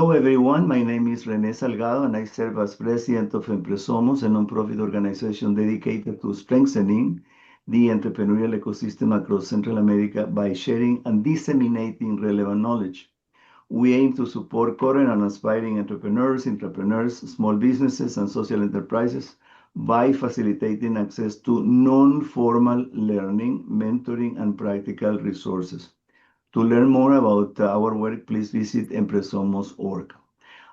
Hello, everyone. My name is René Salgado, and I serve as president of EmpreSomos, a nonprofit organization dedicated to strengthening the entrepreneurial ecosystem across Central America by sharing and disseminating relevant knowledge. We aim to support current and aspiring entrepreneurs, small businesses, and social enterprises by facilitating access to non-formal learning, mentoring, and practical resources. To learn more about our work, please visit EmpreSomos.org.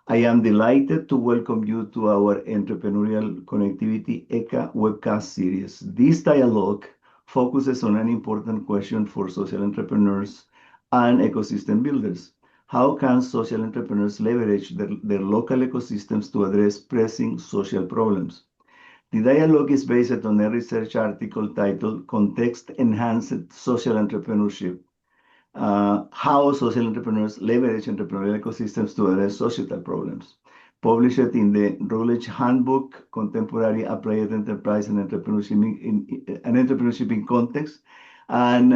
I am delighted to welcome you to our Entrepreneurial Connectivity ECCA webcast series. This dialogue focuses on an important question for social entrepreneurs and ecosystem builders. How can social entrepreneurs leverage their local ecosystems to address pressing social problems? The dialogue is based on a research article titled Context Enhanced Social Entrepreneurship. How social entrepreneurs leverage entrepreneurial ecosystems to address societal problems, published in the Routledge Handbook, Contemporary Applied Enterprise and Entrepreneurship in Context. And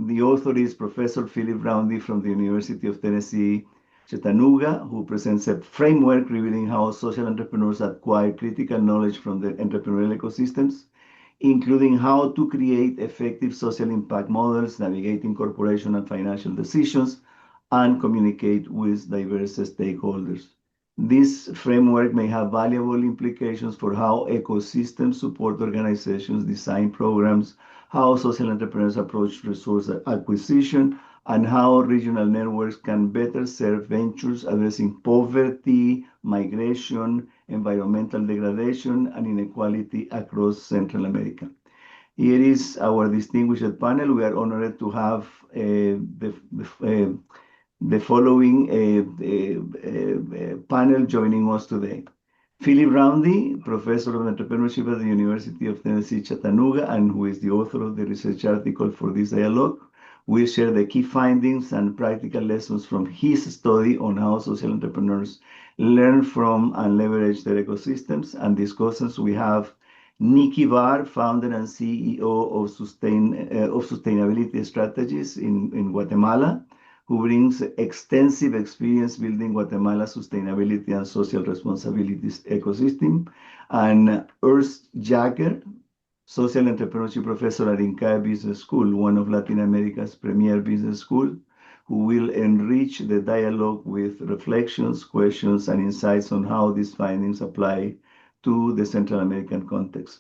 the author is Professor Philip Roundy from the University of Tennessee Chattanooga, who presents a framework revealing how social entrepreneurs acquire critical knowledge from the entrepreneurial ecosystems, including how to create effective social impact models, navigating corporation and financial decisions, and communicate with diverse stakeholders. This framework may have valuable implications for how ecosystems support organizations, design programs, how social entrepreneurs approach resource acquisition, and how regional networks can better serve ventures addressing poverty, migration, environmental degradation, and inequality across Central America. Here is our distinguished panel. We are honored to have the following panel joining us today. Philip Roundy, Professor of Entrepreneurship at the University of Tennessee Chattanooga, and who is the author of the research article for this dialogue, will share the key findings and practical lessons from his study on how social entrepreneurs learn from and leverage their ecosystems. And discussants, we have Nikki Baer, founder and CEO of Sustainability Strategies in Guatemala, who brings extensive experience building Guatemala's sustainability and social responsibilities ecosystem, and Urs Jäger, social entrepreneurship professor at INCAE Business School, one of Latin America's premier business schools, who will enrich the dialogue with reflections, questions, and insights on how these findings apply to the Central American context.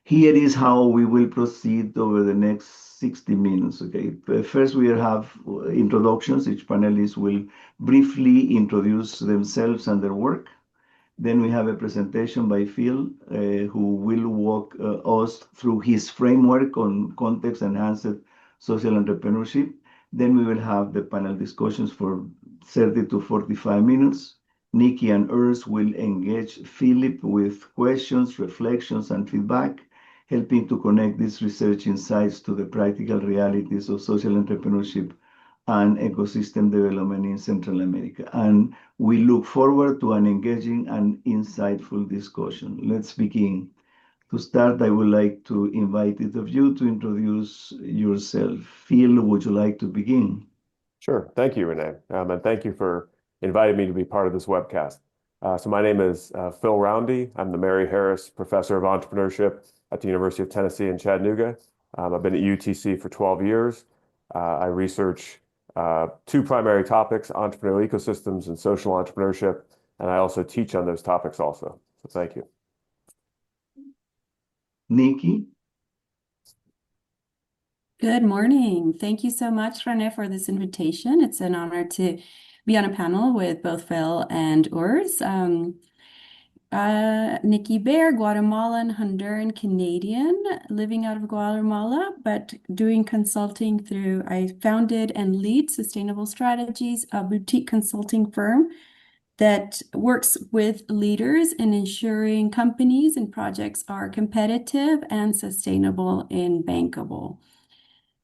Here is how we will proceed over the next 60 minutes, okay? First, we have introductions. Each panelist will briefly introduce themselves and their work. Then we have a presentation by Phil, who will walk us through his framework on context-enhanced social entrepreneurship. Then we will have the panel discussions for 30 to 45 minutes. Nikki and Urs will engage Philip with questions, reflections, and feedback, helping to connect these research insights to the practical realities of social entrepreneurship and ecosystem development in Central America. And we look forward to an engaging and insightful discussion. Let's begin. To start, I would like to invite each of you to introduce yourself. Phil, would you like to begin? Sure. Thank you, Renee. And thank you for inviting me to be part of this webcast. So my name is Phil Roundy. I'm the Mary Harris Professor of Entrepreneurship at the University of Tennessee in Chattanooga. I've been at UTC for 12 years. I research two primary topics, entrepreneurial ecosystems and social entrepreneurship, and I also teach on those topics also. So thank you. Nikki? Good morning. Thank you so much, René, for this invitation. It's an honor to be on a panel with both Phil and Urs. Nikki Baer, Guatemalan, Honduran, Canadian, living out of Guatemala, but doing consulting through, I founded and lead Sustainable Strategies, a boutique consulting firm that works with leaders in ensuring companies and projects are competitive and sustainable and bankable.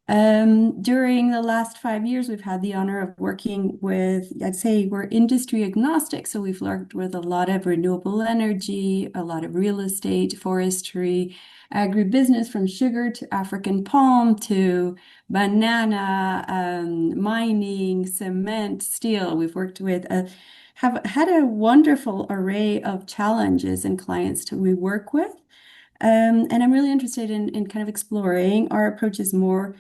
During the last 5 years, we've had the honor of working with, I'd say we're industry agnostic. So we've worked with a lot of renewable energy, a lot of real estate, forestry, agribusiness, from sugar to African palm to banana, mining, cement, steel. We've worked with have had a wonderful array of challenges and clients we work with. And I'm really interested in kind of exploring our approach is more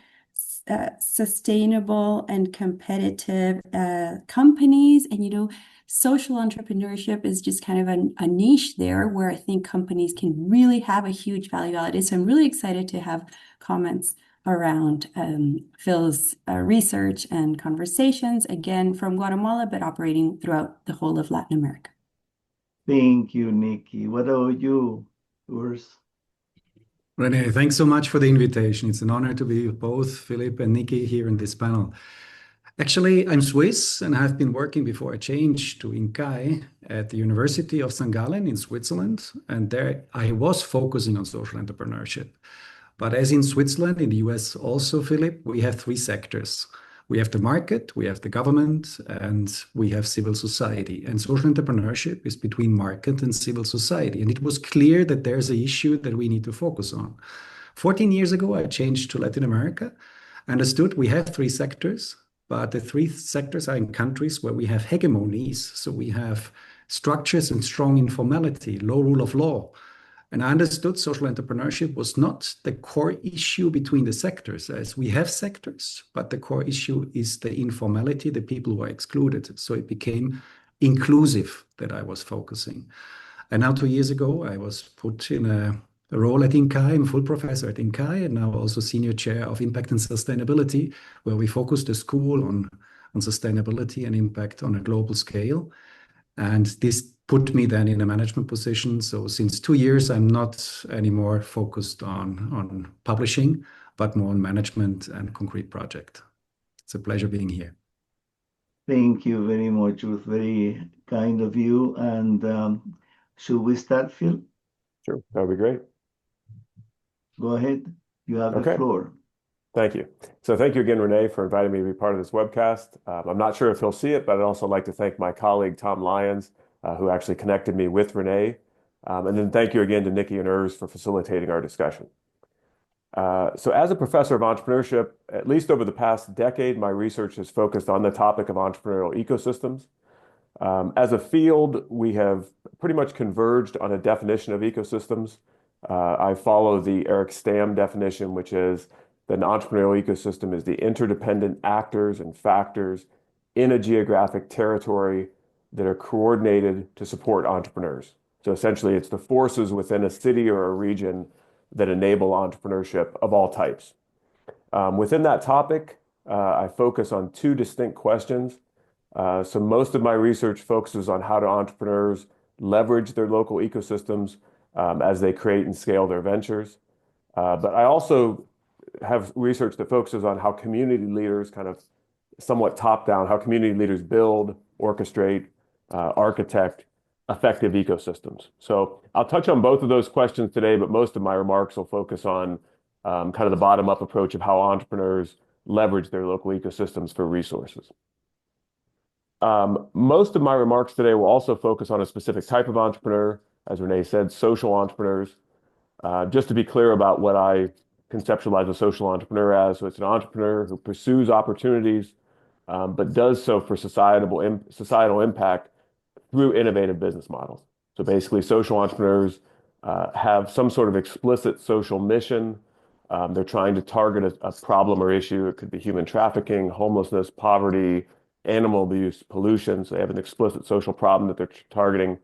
sustainable and competitive companies. And, social entrepreneurship is just kind of a niche there where I think companies can really have a huge value added. So I'm really excited to have comments around Phil's research and conversations, again, from Guatemala, but operating throughout the whole of Latin America. Thank you, Nikki. What about you, Urs? Renee, thanks so much for the invitation. It's an honor to be with both Philip and Nikki here in this panel. Actually, I'm Swiss and have been working before I changed to INCAE at the University of St. Gallen in Switzerland. And there I was focusing on social entrepreneurship. But as in Switzerland, in the US also, Philip, we have three sectors. We have the market, we have the government, and we have civil society. And social entrepreneurship is between market and civil society. And it was clear that there's an issue that we need to focus on. 14 years ago, I changed to Latin America, understood we have three sectors, but the three sectors are in countries where we have hegemonies. So we have structures and strong informality, low rule of law. And I understood social entrepreneurship was not the core issue between the sectors, as we have sectors, but the core issue is the informality, the people who are excluded. So it became inclusive that I was focusing. And now 2 years ago, I was put in a role at INCAE. I'm a full professor at INCAE and now also senior chair of impact and sustainability, where we focus the school on sustainability and impact on a global scale. And this put me then in a management position. So since 2 years, I'm not anymore focused on publishing, but more on management and concrete project. It's a pleasure being here. Thank you very much, Urs. Very kind of you. And should we start, Phil? Sure, that would be great. Go ahead. You have the floor. Thank you. So thank you again, Renee, for inviting me to be part of this webcast. I'm not sure if he'll see it, but I'd also like to thank my colleague, Tom Lyons, who actually connected me with Renee. And then thank you again to Nikki and Urs for facilitating our discussion. So as a professor of entrepreneurship, at least over the past decade, my research has focused on the topic of entrepreneurial ecosystems. As a field, we have pretty much converged on a definition of ecosystems. I follow the Eric Stamm definition, which is that an entrepreneurial ecosystem is the interdependent actors and factors in a geographic territory that are coordinated to support entrepreneurs. So essentially, it's the forces within a city or a region that enable entrepreneurship of all types. Within that topic, I focus on two distinct questions. So most of my research focuses on how do entrepreneurs leverage their local ecosystems as they create and scale their ventures. But I also have research that focuses on how community leaders kind of somewhat top-down, how community leaders build, orchestrate, architect effective ecosystems. So I'll touch on both of those questions today, but most of my remarks will focus on kind of the bottom-up approach of how entrepreneurs leverage their local ecosystems for resources. Most of my remarks today will also focus on a specific type of entrepreneur, as Renee said, social entrepreneurs. Just to be clear about what I conceptualize a social entrepreneur as, so it's an entrepreneur who pursues opportunities, but does so for societal impact through innovative business models. So basically, social entrepreneurs have some sort of explicit social mission. They're trying to target a problem or issue. It could be human trafficking, homelessness, poverty, animal abuse, pollution. So they have an explicit social problem that they're targeting.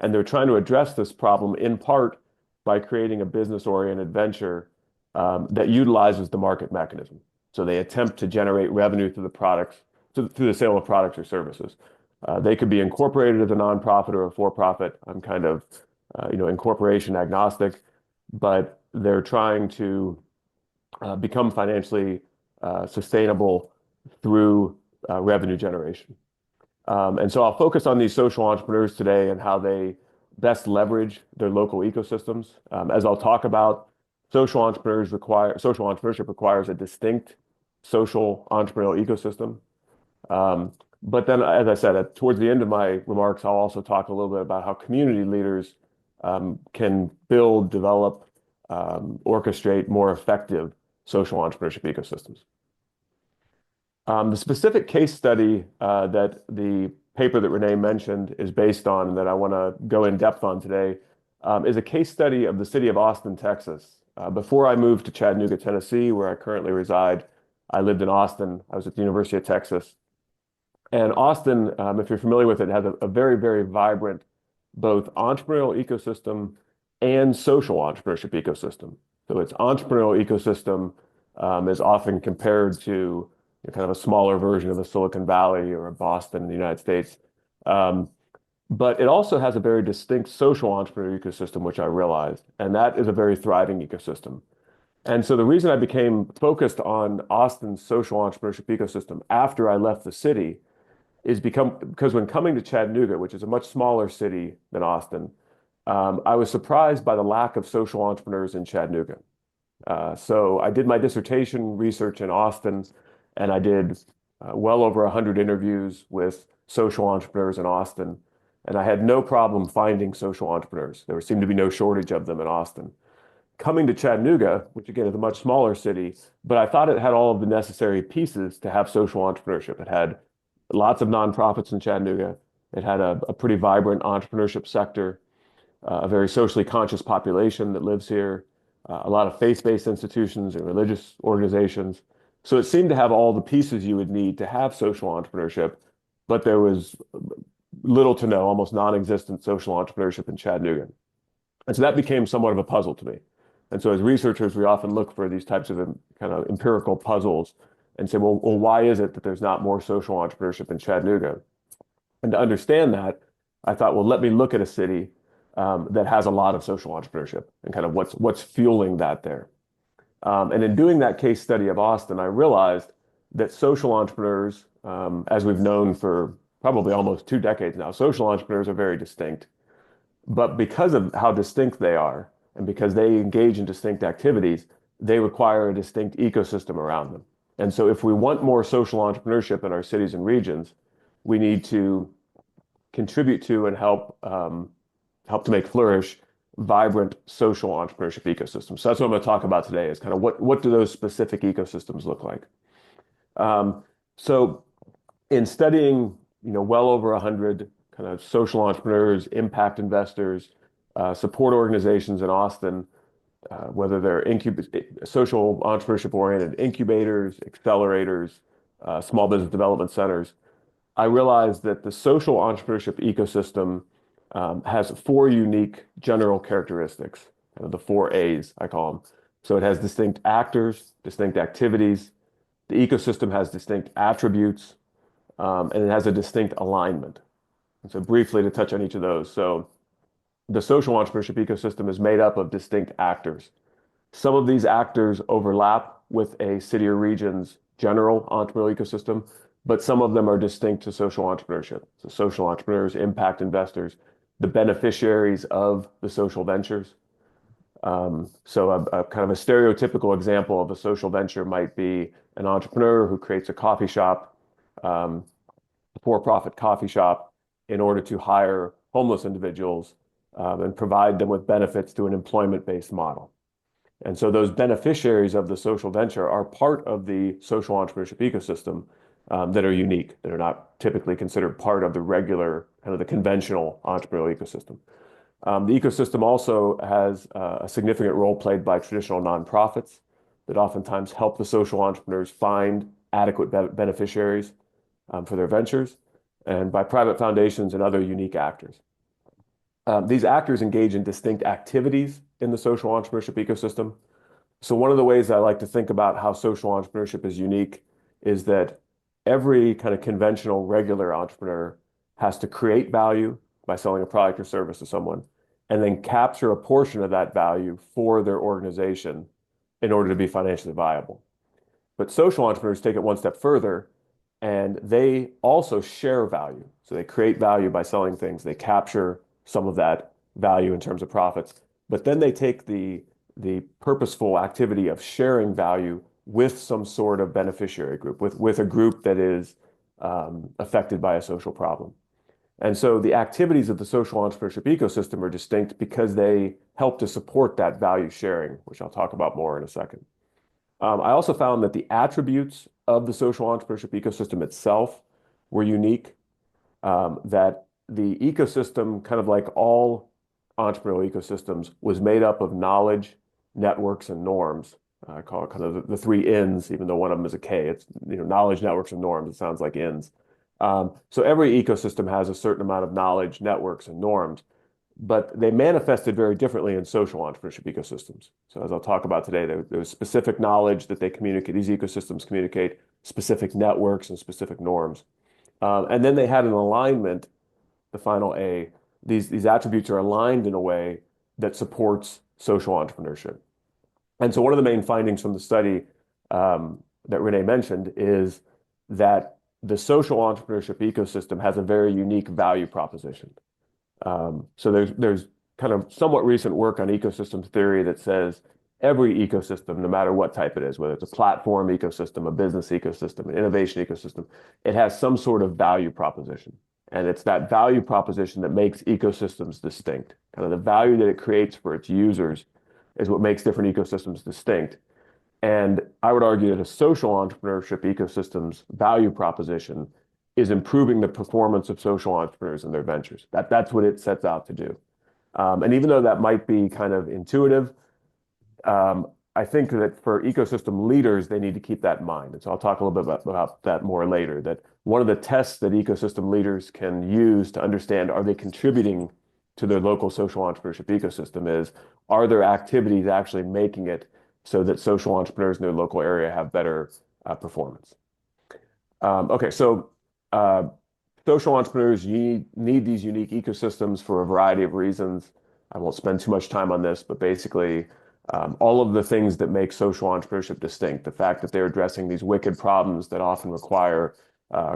And they're trying to address this problem in part by creating a business-oriented venture that utilizes the market mechanism. So they attempt to generate revenue through the products, through the sale of products or services. They could be incorporated as a nonprofit or a for-profit. I'm kind of, incorporation agnostic, but they're trying to become financially sustainable through revenue generation. And so I'll focus on these social entrepreneurs today and how they best leverage their local ecosystems. As I'll talk about, social entrepreneurship requires a distinct social entrepreneurial ecosystem. But then, as I said, towards the end of my remarks, I'll also talk a little bit about how community leaders can build, develop, orchestrate more effective social entrepreneurship ecosystems. The specific case study that the paper that Renee mentioned is based on, and that I want to go in depth on today, is a case study of the city of Austin, Texas. Before I moved to Chattanooga, Tennessee, where I currently reside, I lived in Austin. I was at the University of Texas. And Austin, if you're familiar with it, has a very, very vibrant both entrepreneurial ecosystem and social entrepreneurship ecosystem. So its entrepreneurial ecosystem is often compared to kind of a smaller version of a Silicon Valley or a Boston in the United States. But it also has a very distinct social entrepreneurial ecosystem, which I realized, and that is a very thriving ecosystem. And so the reason I became focused on Austin's social entrepreneurship ecosystem after I left the city is because when coming to Chattanooga, which is a much smaller city than Austin, I was surprised by the lack of social entrepreneurs in Chattanooga. So I did my dissertation research in Austin, and I did well over 100 interviews with social entrepreneurs in Austin, and I had no problem finding social entrepreneurs. There seemed to be no shortage of them in Austin. Coming to Chattanooga, which again is a much smaller city, but I thought it had all of the necessary pieces to have social entrepreneurship. It had lots of nonprofits in Chattanooga. It had a pretty vibrant entrepreneurship sector, a very socially conscious population that lives here, a lot of faith-based institutions and religious organizations. So it seemed to have all the pieces you would need to have social entrepreneurship, but there was little to no, almost non-existent social entrepreneurship in Chattanooga. And so that became somewhat of a puzzle to me. And so as researchers, we often look for these types of kind of empirical puzzles and say, well, why is it that there's not more social entrepreneurship in Chattanooga? And to understand that, I thought, well, let me look at a city that has a lot of social entrepreneurship and kind of what's fueling that there. And in doing that case study of Austin, I realized that social entrepreneurs, as we've known for probably almost 2 decades now, social entrepreneurs are very distinct. But because of how distinct they are, and because they engage in distinct activities, they require a distinct ecosystem around them. And so if we want more social entrepreneurship in our cities and regions, we need to contribute to and help to make flourish vibrant social entrepreneurship ecosystems. So that's what I'm going to talk about today, is kind of what do those specific ecosystems look like. So in studying, well over 100 kind of social entrepreneurs, impact investors, support organizations in Austin, whether they're social entrepreneurship oriented incubators, accelerators, small business development centers, I realized that the social entrepreneurship ecosystem has 4 unique general characteristics, kind of the 4 A's, I call them. So it has distinct actors, distinct activities, the ecosystem has distinct attributes, and it has a distinct alignment. And so briefly to touch on each of those. So the social entrepreneurship ecosystem is made up of distinct actors. Some of these actors overlap with a city or region's general entrepreneurial ecosystem, but some of them are distinct to social entrepreneurship. So social entrepreneurs, impact investors, the beneficiaries of the social ventures. So a kind of a stereotypical example of a social venture might be an entrepreneur who creates a coffee shop, a for-profit coffee shop, in order to hire homeless individuals and provide them with benefits through an employment-based model. And so those beneficiaries of the social venture are part of the social entrepreneurship ecosystem that are unique, that are not typically considered part of the regular, kind of the conventional entrepreneurial ecosystem. The ecosystem also has a significant role played by traditional nonprofits that oftentimes help the social entrepreneurs find adequate beneficiaries for their ventures, and by private foundations and other unique actors. These actors engage in distinct activities in the social entrepreneurship ecosystem. So one of the ways I like to think about how social entrepreneurship is unique is that every kind of conventional, regular entrepreneur has to create value by selling a product or service to someone, and then capture a portion of that value for their organization in order to be financially viable. But social entrepreneurs take it one step further, and they also share value. So they create value by selling things. They capture some of that value in terms of profits, but then they take the the purposeful activity of sharing value with some sort of beneficiary group, with a group that is affected by a social problem. And so the activities of the social entrepreneurship ecosystem are distinct because they help to support that value sharing, which I'll talk about more in a second. I also found that the attributes of the social entrepreneurship ecosystem itself were unique, that the ecosystem, kind of like all entrepreneurial ecosystems, was made up of knowledge, networks, and norms. I call it kind of the three N's, even though one of them is a K. It's, you know, knowledge, networks, and norms. It sounds like N's. So every ecosystem has a certain amount of knowledge, networks, and norms, but they manifested very differently in social entrepreneurship ecosystems. So as I'll talk about today, there's specific knowledge that they communicate, these ecosystems communicate, specific networks and specific norms. And then they had an alignment, the final A. These attributes are aligned in a way that supports social entrepreneurship. And so one of the main findings from the study that Renee mentioned is that the social entrepreneurship ecosystem has a very unique value proposition. So there's kind of somewhat recent work on ecosystems theory that says every ecosystem, no matter what type it is, whether it's a platform ecosystem, a business ecosystem, an innovation ecosystem, it has some sort of value proposition. And it's that value proposition that makes ecosystems distinct. Kind of the value that it creates for its users is what makes different ecosystems distinct. And I would argue that a social entrepreneurship ecosystem's value proposition is improving the performance of social entrepreneurs and their ventures. That's what it sets out to do. And even though that might be kind of intuitive, I think that for ecosystem leaders, they need to keep that in mind. And so I'll talk a little bit about that more later, that one of the tests that ecosystem leaders can use to understand, are they contributing to their local social entrepreneurship ecosystem, is, are their activities actually making it so that social entrepreneurs in their local area have better performance? Okay, so social entrepreneurs need these unique ecosystems for a variety of reasons. I won't spend too much time on this, but basically all of the things that make social entrepreneurship distinct, the fact that they're addressing these wicked problems that often require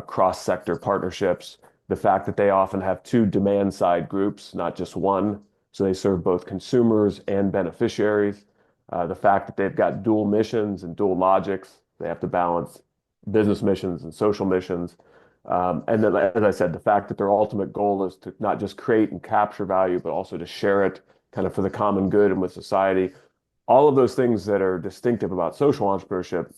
cross-sector partnerships, the fact that they often have two demand-side groups, not just one, so they serve both consumers and beneficiaries, the fact that they've got dual missions and dual logics, they have to balance business missions and social missions, and then, as I said, the fact that their ultimate goal is to not just create and capture value, but also to share it kind of for the common good and with society. All of those things that are distinctive about social entrepreneurship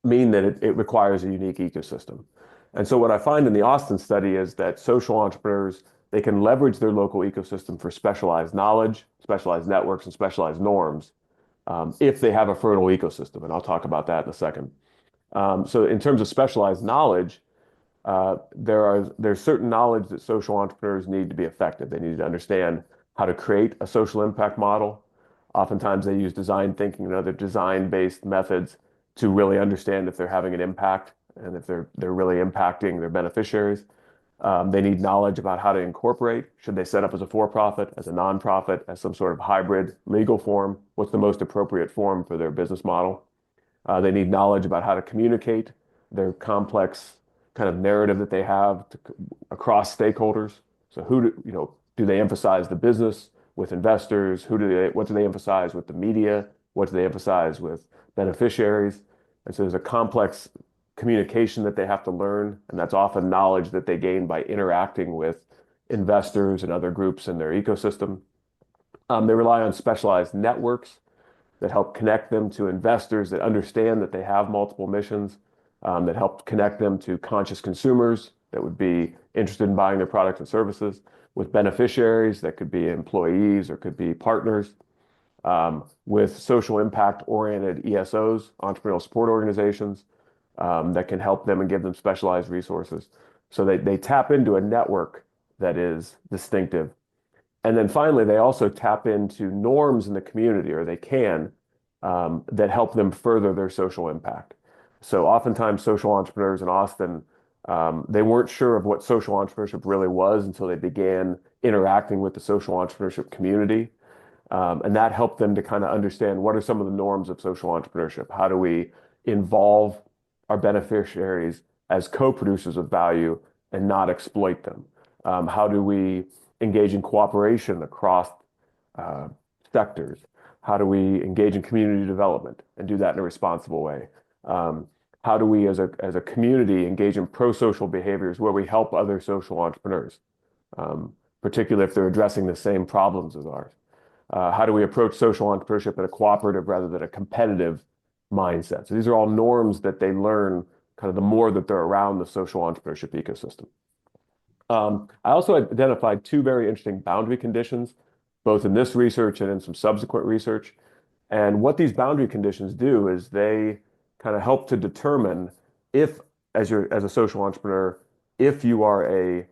mean that it requires a unique ecosystem. And so what I find in the Austin study is that social entrepreneurs, they can leverage their local ecosystem for specialized knowledge, specialized networks, and specialized norms if they have a fertile ecosystem. And I'll talk about that in a second. So in terms of specialized knowledge, there's certain knowledge that social entrepreneurs need to be effective. They need to understand how to create a social impact model. Oftentimes they use design thinking and other design-based methods to really understand if they're having an impact and if they're really impacting their beneficiaries. They need knowledge about how to incorporate. Should they set up as a for-profit, as a nonprofit, as some sort of hybrid legal form? What's the most appropriate form for their business model? They need knowledge about how to communicate their complex kind of narrative that they have across stakeholders. So do they emphasize the business with investors? What do they emphasize with the media? What do they emphasize with beneficiaries? And so there's a complex communication that they have to learn, and that's often knowledge that they gain by interacting with investors and other groups in their ecosystem. They rely on specialized networks that help connect them to investors that understand that they have multiple missions, that help connect them to conscious consumers that would be interested in buying their products and services, with beneficiaries that could be employees or could be partners, with social impact-oriented ESOs, entrepreneurial support organizations, that can help them and give them specialized resources. So they tap into a network that is distinctive. And then finally, they also tap into norms in the community, or they can, that help them further their social impact. So oftentimes social entrepreneurs in Austin, they weren't sure of what social entrepreneurship really was until they began interacting with the social entrepreneurship community. And that helped them to kind of understand what are some of the norms of social entrepreneurship. How do we involve our beneficiaries as co-producers of value and not exploit them? How do we engage in cooperation across sectors? How do we engage in community development and do that in a responsible way? How do we, as a community, engage in pro-social behaviors where we help other social entrepreneurs, particularly if they're addressing the same problems as ours? How do we approach social entrepreneurship in a cooperative rather than a competitive mindset? So these are all norms that they learn kind of the more that they're around the social entrepreneurship ecosystem. I also identified two very interesting boundary conditions, both in this research and in some subsequent research. And what these boundary conditions do is they kind of help to determine if, as a social entrepreneur, if you are a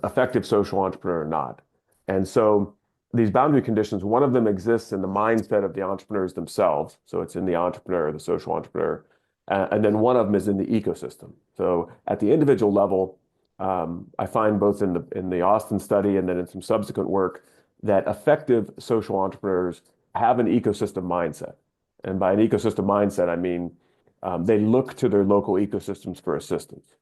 effective social entrepreneur or not. And so these boundary conditions, one of them exists in the mindset of the entrepreneurs themselves. So it's in the entrepreneur, the social entrepreneur. And then one of them is in the ecosystem. So at the individual level, I find both in the Austin study and then in some subsequent work that effective social entrepreneurs have an ecosystem mindset. And by an ecosystem mindset, I mean they look to their local ecosystems for assistance.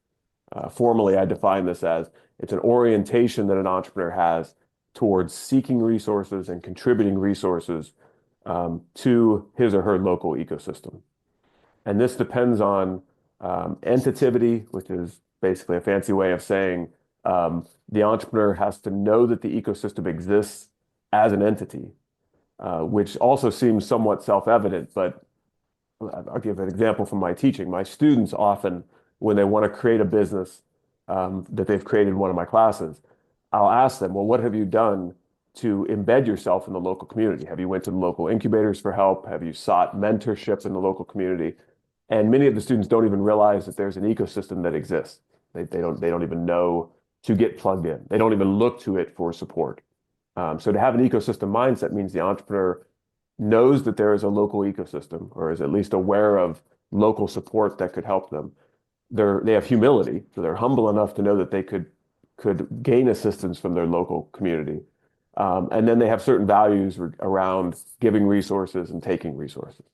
Formally, I define this as it's an orientation that an entrepreneur has towards seeking resources and contributing resources to his or her local ecosystem. And this depends on entativity, which is basically a fancy way of saying the entrepreneur has to know that the ecosystem exists as an entity, which also seems somewhat self-evident, but I'll give an example from my teaching. My students often, when they want to create a business that they've created in one of my classes, I'll ask them, well, what have you done to embed yourself in the local community? Have you went to the local incubators for help? Have you sought mentorship in the local community? And many of the students don't even realize that there's an ecosystem that exists. They don't even know to get plugged in. They don't even look to it for support. So to have an ecosystem mindset means the entrepreneur knows that there is a local ecosystem, or is at least aware of local support that could help them. They have humility, so they're humble enough to know that they could gain assistance from their local community. And then they have certain values around giving resources and taking resources.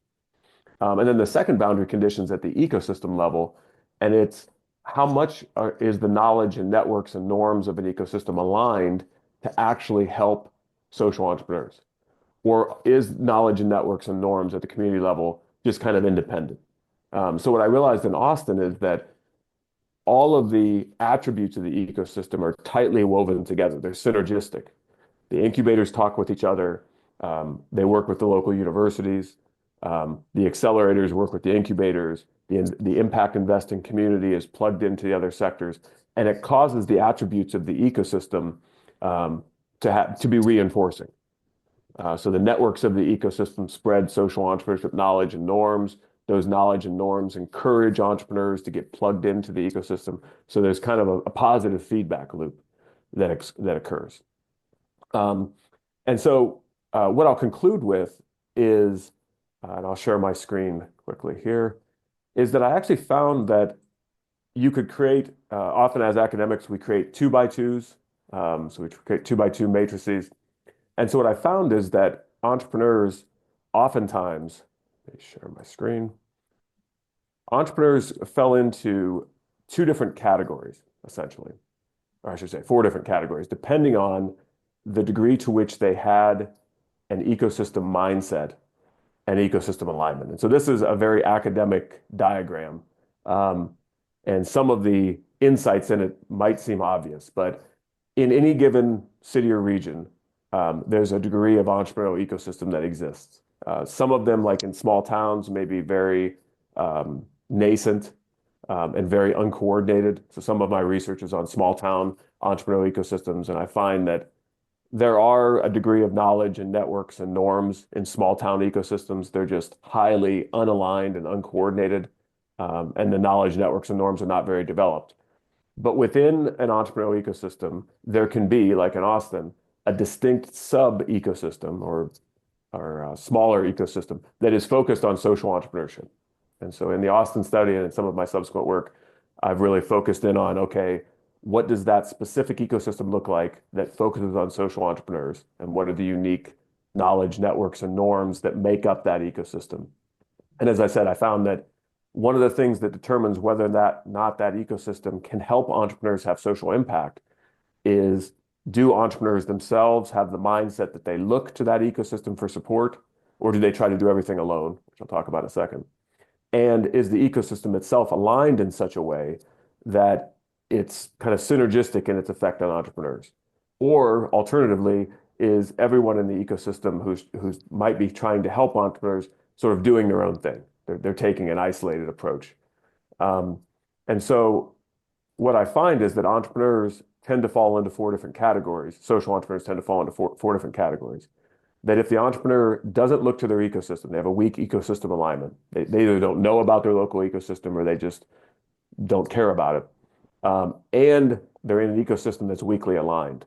And then the second boundary conditions at the ecosystem level, and it's how much is the knowledge and networks and norms of an ecosystem aligned to actually help social entrepreneurs? Or is knowledge and networks and norms at the community level just kind of independent? So what I realized in Austin is that all of the attributes of the ecosystem are tightly woven together. They're synergistic. The incubators talk with each other. They work with the local universities. The accelerators work with the incubators. The impact investing community is plugged into the other sectors. And it causes the attributes of the ecosystem to be reinforcing. So the networks of the ecosystem spread social entrepreneurship knowledge and norms. Those knowledge and norms encourage entrepreneurs to get plugged into the ecosystem. So there's kind of a positive feedback loop that occurs. And so what I'll conclude with is, and I'll share my screen quickly here, is that I actually found that you could create, often as academics, we create 2x2s. So we create 2x2 matrices. And so what I found is that entrepreneurs oftentimes, let me share my screen. Entrepreneurs fell into two different categories, essentially, or I should say 4 different categories, depending on the degree to which they had an ecosystem mindset and ecosystem alignment. And so this is a very academic diagram. And some of the insights in it might seem obvious, but in any given city or region, there's a degree of entrepreneurial ecosystem that exists. Some of them, like in small towns, may be very nascent and very uncoordinated. So some of my research is on small town entrepreneurial ecosystems, and I find that there are a degree of knowledge and networks and norms in small town ecosystems. They're just highly unaligned and uncoordinated, and the knowledge networks and norms are not very developed. But within an entrepreneurial ecosystem, there can be, like in Austin, a distinct sub-ecosystem or smaller ecosystem that is focused on social entrepreneurship. And so in the Austin study and in some of my subsequent work, I've really focused in on, okay, what does that specific ecosystem look like that focuses on social entrepreneurs? And what are the unique knowledge networks and norms that make up that ecosystem? And as I said, I found that one of the things that determines whether or not that ecosystem can help entrepreneurs have social impact is, do entrepreneurs themselves have the mindset that they look to that ecosystem for support, or do they try to do everything alone, which I'll talk about in a second? And is the ecosystem itself aligned in such a way that it's kind of synergistic in its effect on entrepreneurs? Or alternatively, is everyone in the ecosystem who's might be trying to help entrepreneurs sort of doing their own thing? They're taking an isolated approach. And so what I find is that entrepreneurs tend to fall into four different categories. Social entrepreneurs tend to fall into four different categories. That if the entrepreneur doesn't look to their ecosystem, they have a weak ecosystem alignment. They either don't know about their local ecosystem or they just don't care about it. And they're in an ecosystem that's weakly aligned.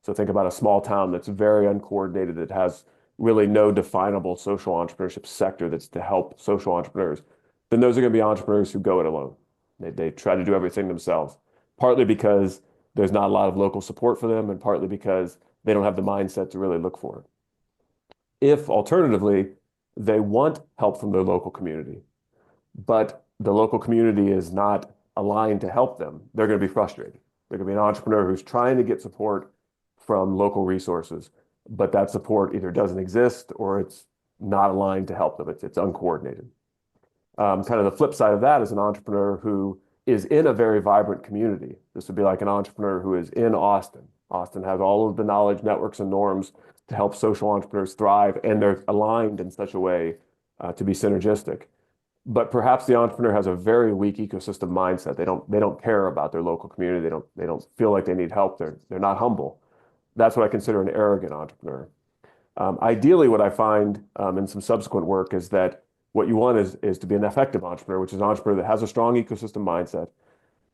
So think about a small town that's very uncoordinated, that has really no definable social entrepreneurship sector that's to help social entrepreneurs. Then those are going to be entrepreneurs who go it alone. They try to do everything themselves, partly because there's not a lot of local support for them, and partly because they don't have the mindset to really look for it. If alternatively, they want help from their local community, but the local community is not aligned to help them, they're going to be frustrated. They're going to be an entrepreneur who's trying to get support from local resources, but that support either doesn't exist or it's not aligned to help them. It's uncoordinated. Kind of the flip side of that is an entrepreneur who is in a very vibrant community. This would be like an entrepreneur who is in Austin. Austin has all of the knowledge, networks, and norms to help social entrepreneurs thrive, and they're aligned in such a way to be synergistic. But perhaps the entrepreneur has a very weak ecosystem mindset. They don't care about their local community. They don't feel like they need help. They're not humble. That's what I consider an arrogant entrepreneur. Ideally, what I find in some subsequent work is that what you want is to be an effective entrepreneur, which is an entrepreneur that has a strong ecosystem mindset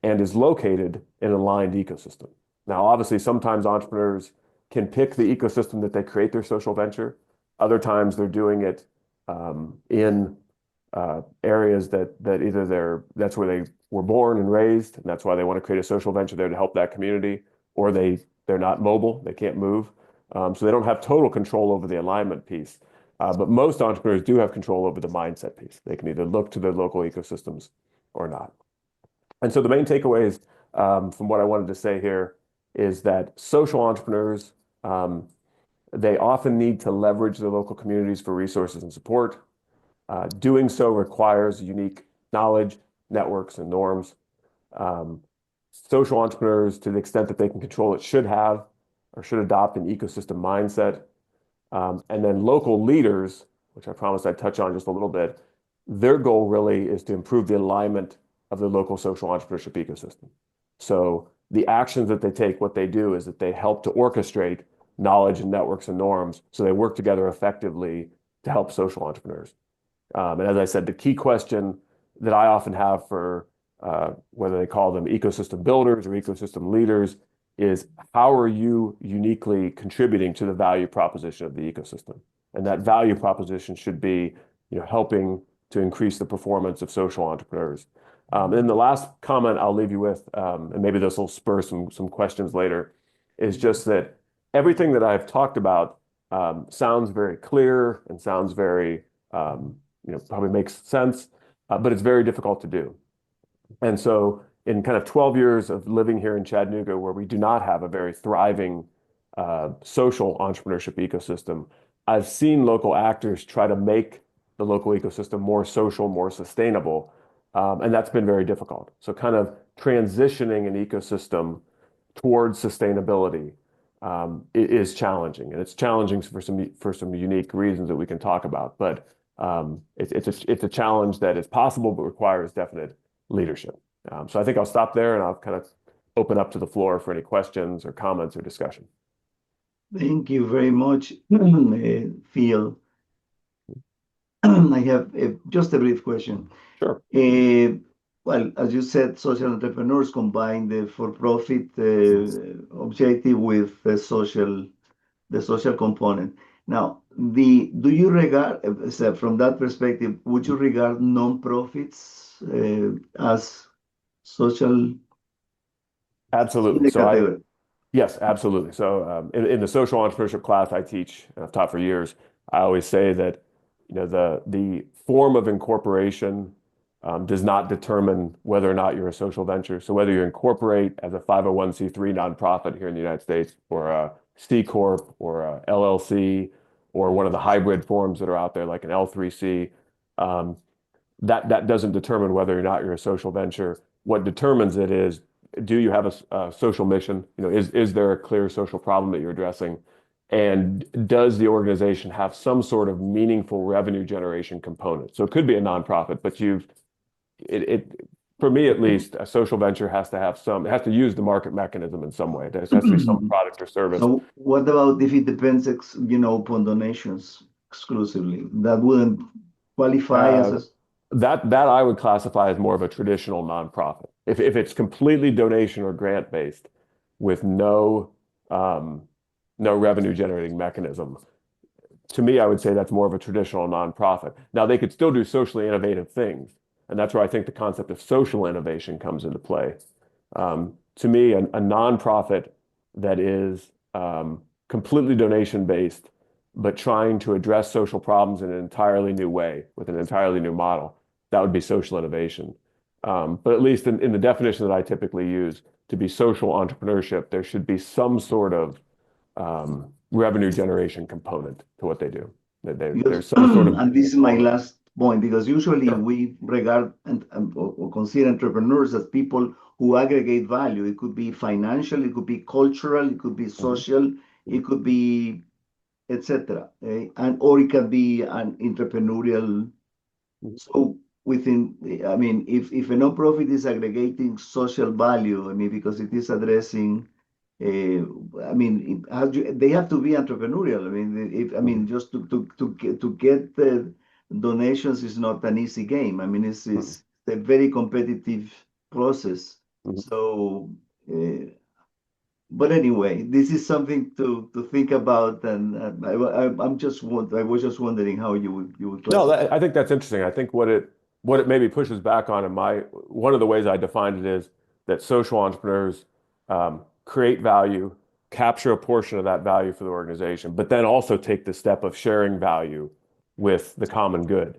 and is located in an aligned ecosystem. Now, obviously, sometimes entrepreneurs can pick the ecosystem that they create their social venture. Other times they're doing it in areas that either that's where they were born and raised, and that's why they want to create a social venture there to help that community, or they're not mobile, they can't move. So they don't have total control over the alignment piece. But most entrepreneurs do have control over the mindset piece. They can either look to their local ecosystems or not. And so the main takeaways from what I wanted to say here is that social entrepreneurs, they often need to leverage their local communities for resources and support. Doing so requires unique knowledge, networks, and norms. Social entrepreneurs, to the extent that they can control it, should have or should adopt an ecosystem mindset. And then local leaders, which I promised I'd touch on just a little bit, their goal really is to improve the alignment of the local social entrepreneurship ecosystem. So the actions that they take, what they do is that they help to orchestrate knowledge and networks and norms so they work together effectively to help social entrepreneurs. And as I said, the key question that I often have for whether they call them ecosystem builders or ecosystem leaders is, how are you uniquely contributing to the value proposition of the ecosystem? And that value proposition should be, helping to increase the performance of social entrepreneurs. And then the last comment I'll leave you with, and maybe this will spur some questions later, is just that everything that I've talked about sounds very clear and sounds very, probably makes sense, but it's very difficult to do. And so in kind of 12 years of living here in Chattanooga, where we do not have a very thriving social entrepreneurship ecosystem, I've seen local actors try to make the local ecosystem more social, more sustainable, and that's been very difficult. So kind of transitioning an ecosystem towards sustainability is challenging, and it's challenging for some unique reasons that we can talk about. But it's a challenge that is possible, but requires definite leadership. So I think I'll stop there, and I'll kind of open up to the floor for any questions or comments or discussion. Thank you very much, Phil. I have just a brief question. Sure. Well, as you said, social entrepreneurs combine the for-profit objective with the social component. Now, do you regard, from that perspective, would you regard non-profits as social? Absolutely. Yes, absolutely. So in the social entrepreneurship class I teach, and I've taught for years, I always say that the form of incorporation does not determine whether or not you're a social venture. So whether you incorporate as a 501c3 nonprofit here in the United States, or a C Corp, or a LLC, or one of the hybrid forms that are out there, like an L3C. That doesn't determine whether or not you're a social venture. What determines it is, do you have a social mission? Is there a clear social problem that you're addressing? And does the organization have some sort of meaningful revenue generation component? So it could be a nonprofit, but for me at least, a social venture has to have it has to use the market mechanism in some way. There has to be some product or service. So what about if it depends, upon donations exclusively? That wouldn't qualify as a... That I would classify as more of a traditional nonprofit. If it's completely donation or grant based with no revenue generating mechanism, to me, I would say that's more of a traditional nonprofit. Now, they could still do socially innovative things, and that's where I think the concept of social innovation comes into play. To me, a nonprofit that is completely donation based, but trying to address social problems in an entirely new way with an entirely new model, that would be social innovation. But at least in the definition that I typically use, to be social entrepreneurship, there should be some sort of revenue generation component to what they do. There's some sort of... And this is my last point, because usually we regard or consider entrepreneurs as people who aggregate value. It could be financial, it could be cultural, it could be social, it could be etc. Or it can be an entrepreneurial. So if a nonprofit is aggregating social value, because it is addressing, they have to be entrepreneurial. Just to get the donations is not an easy game. It's a very competitive process. So. But anyway, this is something to think about, and I was just wondering how you would. No, I think that's interesting. I think what it maybe pushes back on one of the ways I defined it is that social entrepreneurs create value, capture a portion of that value for the organization, but then also take the step of sharing value with the common good.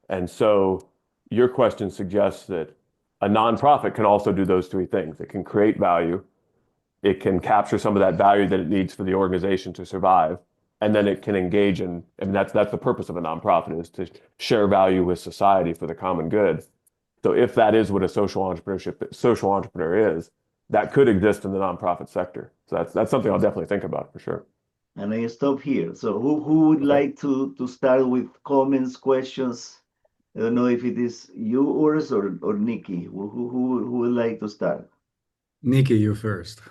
And so your question suggests that a nonprofit can also do those three things. It can create value. It can capture some of that value that it needs for the organization to survive, and then it can engage in, that's the purpose of a nonprofit, is to share value with society for the common good. So if that is what a social entrepreneur is, that could exist in the nonprofit sector. So that's something I'll definitely think about for sure. And I stop here. So who would like to start with comments, questions? I don't know if it is you, Urs, or Nikki. Who would like to start? Nikki, you first.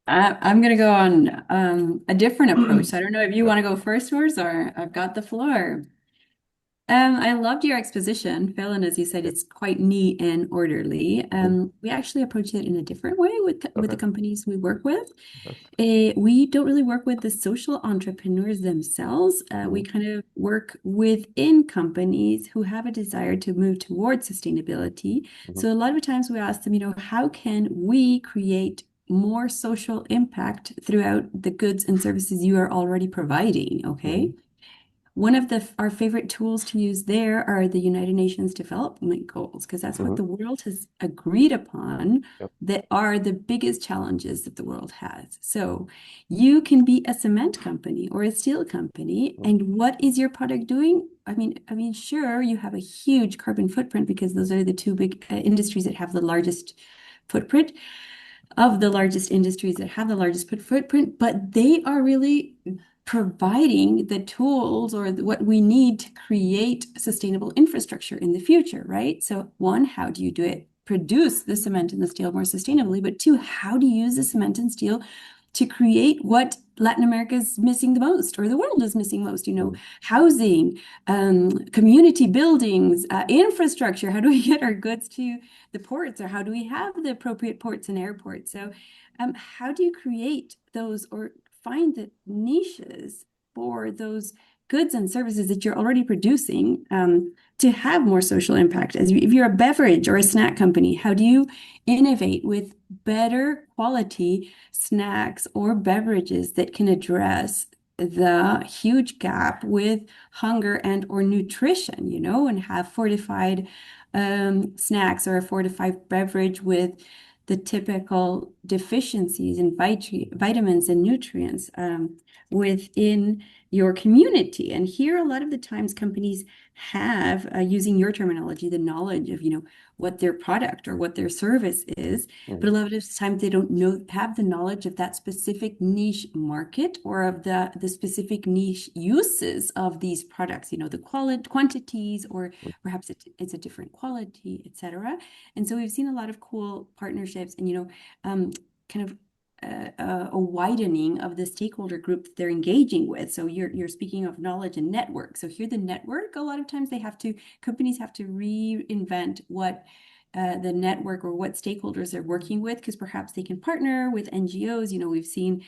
I'm going to go on a different approach. So I don't know if you want to go first, Urs, or I've got the floor. I loved your exposition, Phil, and as you said, it's quite neat and orderly. We actually approach it in a different way with the companies we work with. We don't really work with the social entrepreneurs themselves. We kind of work within companies who have a desire to move towards sustainability. So a lot of times we ask them, how can we create more social impact throughout the goods and services you are already providing, okay? One of our favorite tools to use there are the United Nations Development Goals, because that's what the world has agreed upon that are the biggest challenges that the world has. So you can be a cement company or a steel company, and what is your product doing? Sure, you have a huge carbon footprint because those are the two big industries that have the largest footprint. Of the largest industries that have the largest footprint, but they are really providing the tools or what we need to create sustainable infrastructure in the future, right? So one, how do you do it? Produce the cement and the steel more sustainably, but two, how do you use the cement and steel to create what Latin America is missing the most, or the world is missing most, housing, community buildings, infrastructure. How do we get our goods to the ports, or how do we have the appropriate ports and airports? So how do you create those or find the niches for those goods and services that you're already producing to have more social impact? If you're a beverage or a snack company, how do you innovate with better quality snacks or beverages that can address the huge gap with hunger and or nutrition, and have fortified snacks or a fortified beverage with the typical deficiencies in vitamins and nutrients within your community. And here, a lot of the times, companies have, using your terminology, the knowledge of, what their product or what their service is. But a lot of the times they don't have the knowledge of that specific niche market or of the specific niche uses of these products, the quantities, or perhaps it's a different quality, etc. And so we've seen a lot of cool partnerships and, kind of a widening of the stakeholder group that they're engaging with. So you're speaking of knowledge and network. So here the network, a lot of times companies have to reinvent what the network or what stakeholders they're working with, because perhaps they can partner with NGOs. We've seen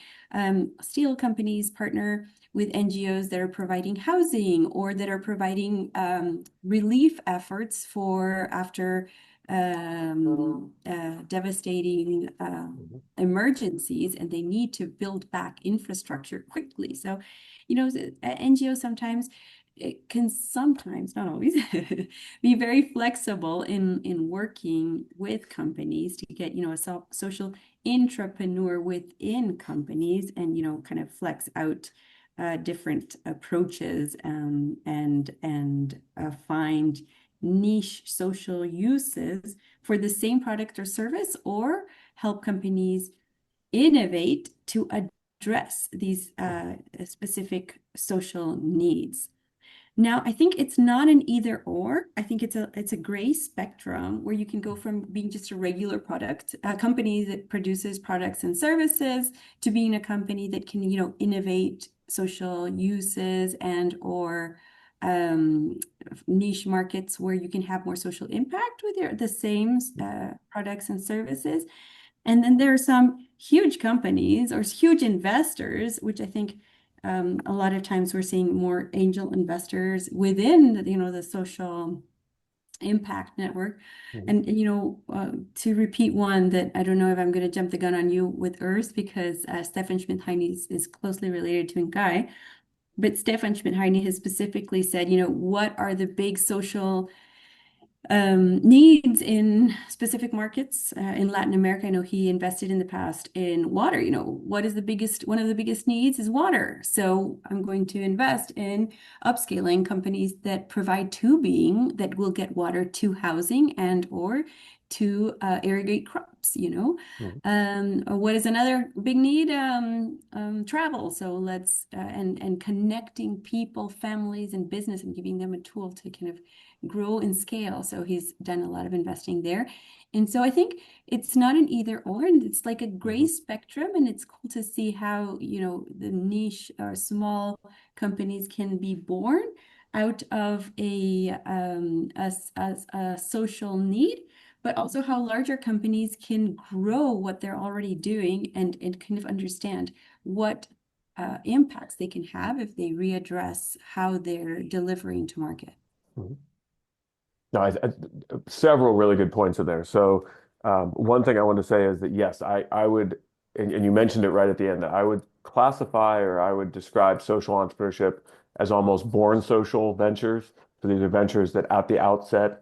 steel companies partner with NGOs that are providing housing or that are providing relief efforts after devastating emergencies, and they need to build back infrastructure quickly. So, NGOs sometimes, it can sometimes, not always, be very flexible in working with companies to get, a social intrapreneur within companies and, kind of flex out different approaches and find niche social uses for the same product or service, or help companies innovate to address these specific social needs. Now, I think it's not an either or. I think it's a gray spectrum where you can go from being just a regular company that produces products and services, to being a company that can, innovate social uses and or niche markets where you can have more social impact with the same products and services. And then there are some huge companies or huge investors, which I think a lot of times we're seeing more angel investors within the social impact network. And to repeat one that I don't know if I'm going to jump the gun on you with Urs, because Stefan Schmidt-Heine is closely related to INCAE. But Stefan Schmidt-Heine has specifically said, what are the big social needs in specific markets in Latin America? I know he invested in the past in water. One of the biggest needs is water. So I'm going to invest in upscaling companies that provide tubing that will get water to housing and or to irrigate crops. What is another big need? Travel. So let's and connecting people, families, and business, and giving them a tool to kind of grow and scale. So he's done a lot of investing there. And so I think it's not an either or, and it's like a gray spectrum, and it's cool to see how, the niche or small companies can be born out of a social need, but also how larger companies can grow what they're already doing and kind of understand what impacts they can have if they readdress how they're delivering to market. No, several really good points in there. So one thing I want to say is that, yes, I would, and you mentioned it right at the end, that I would classify or I would describe social entrepreneurship as almost born social ventures. So these are ventures that at the outset,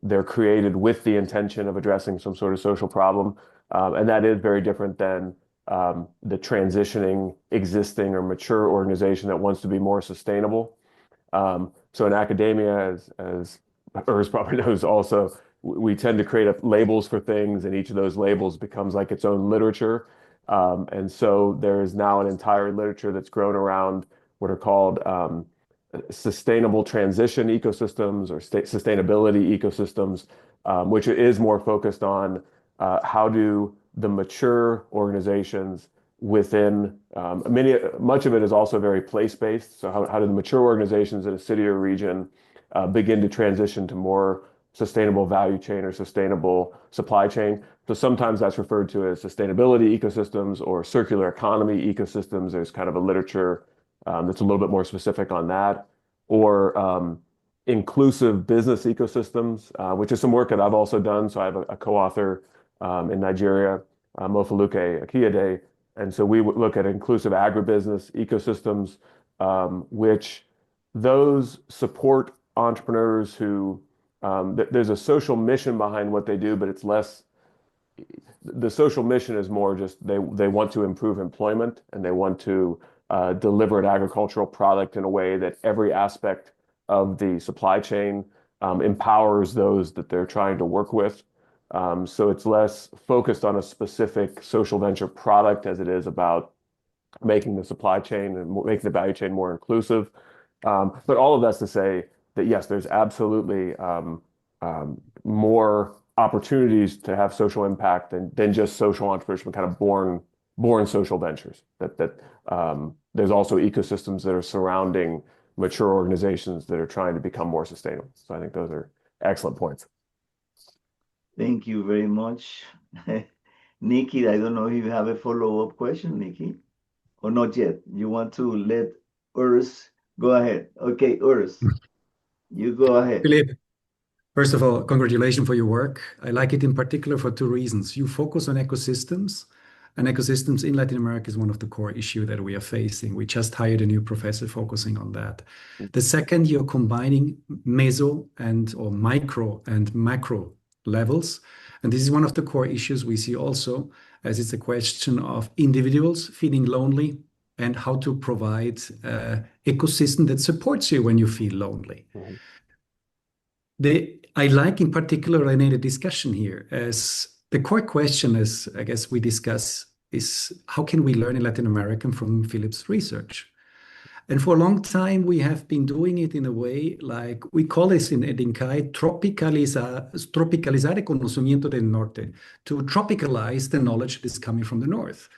they're created with the intention of addressing some sort of social problem. And that is very different than the transitioning, existing, or mature organization that wants to be more sustainable. So in academia, as Urs probably knows also, we tend to create labels for things, and each of those labels becomes like its own literature. And so there is now an entire literature that's grown around what are called sustainable transition ecosystems or sustainability ecosystems, which is more focused on how do the mature organizations within much of it is also very place-based. So how do the mature organizations in a city or region begin to transition to more sustainable value chain or sustainable supply chain? So sometimes that's referred to as sustainability ecosystems or circular economy ecosystems. There's kind of a literature that's a little bit more specific on that, or inclusive business ecosystems, which is some work that I've also done. So I have a co-author in Nigeria, Mofaluke Akiyade. And so we look at inclusive agribusiness ecosystems, which those support entrepreneurs who there's a social mission behind what they do, but it's less the social mission is more just they want to improve employment, and they want to deliver an agricultural product in a way that every aspect of the supply chain empowers those that they're trying to work with. So it's less focused on a specific social venture product as it is about making the supply chain and making the value chain more inclusive. But all of that's to say that yes, there's absolutely more opportunities to have social impact than just social entrepreneurship, kind of born social ventures. That there's also ecosystems that are surrounding mature organizations that are trying to become more sustainable. So I think those are excellent points. Thank you very much. Nikki, I don't know if you have a follow-up question, Nikki, or not yet. You want to let Urs go ahead? Okay, Urs, you go ahead. Philip, first of all, congratulations for your work. I like it in particular for two reasons. You focus on ecosystems, and ecosystems in Latin America is one of the core issues that we are facing. We just hired a new professor focusing on that. The second, you're combining meso or micro and macro levels. And this is one of the core issues we see also, as it's a question of individuals feeling lonely and how to provide an ecosystem that supports you when you feel lonely. I like in particular, René, the discussion here, as the core question is, I guess we discuss, is how can we learn in Latin America from Philip's research? And for a long time, we have been doing it in a way like we call this in INCAE, tropicalizar el conocimiento del norte, to tropicalize the knowledge that is coming from the north.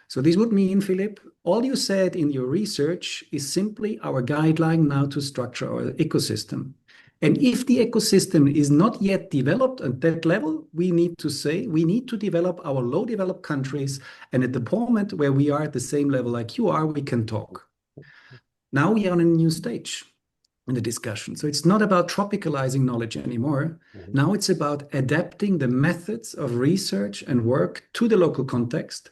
So this would mean, Philip, all you said in your research is simply our guideline now to structure our ecosystem. And if the ecosystem is not yet developed at that level, we need to say we need to develop our low developed countries. And at the moment where we are at the same level like you are, we can talk. Now we are on a new stage in the discussion. So it's not about tropicalizing knowledge anymore. Now it's about adapting the methods of research and work to the local context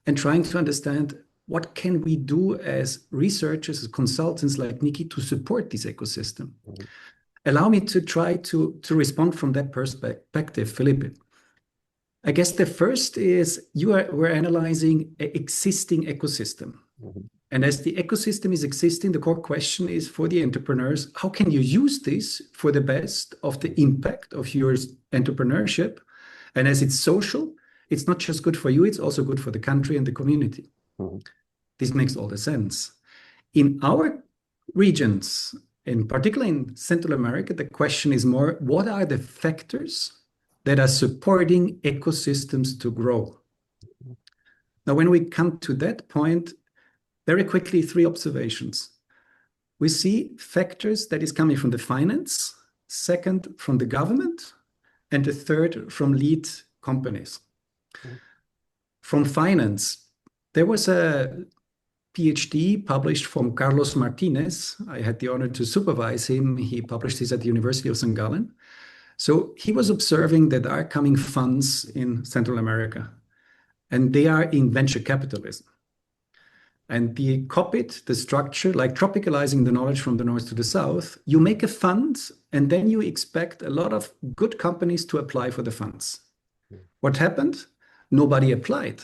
and trying to understand what can we do as researchers, as consultants like Nikki to support this ecosystem. Allow me to try to respond from that perspective, Philippe. I guess the first is we're analyzing an existing ecosystem. And as the ecosystem is existing, the core question is for the entrepreneurs, how can you use this for the best of the impact of your entrepreneurship? And as it's social, it's not just good for you, it's also good for the country and the community. This makes all the sense. In our regions, in particular in Central America, the question is more, what are the factors that are supporting ecosystems to grow? Now, when we come to that point, very quickly, three observations. We see factors that is coming from the finance, second from the government, and the third from lead companies. From finance, there was a PhD published from Carlos Martinez. I had the honor to supervise him. He published this at the University of St. Gallen. So he was observing that there are coming funds in Central America, and they are in venture capitalism. And they copied the structure, like tropicalizing the knowledge from the north to the south. You make a fund, and then you expect a lot of good companies to apply for the funds. What happened? Nobody applied.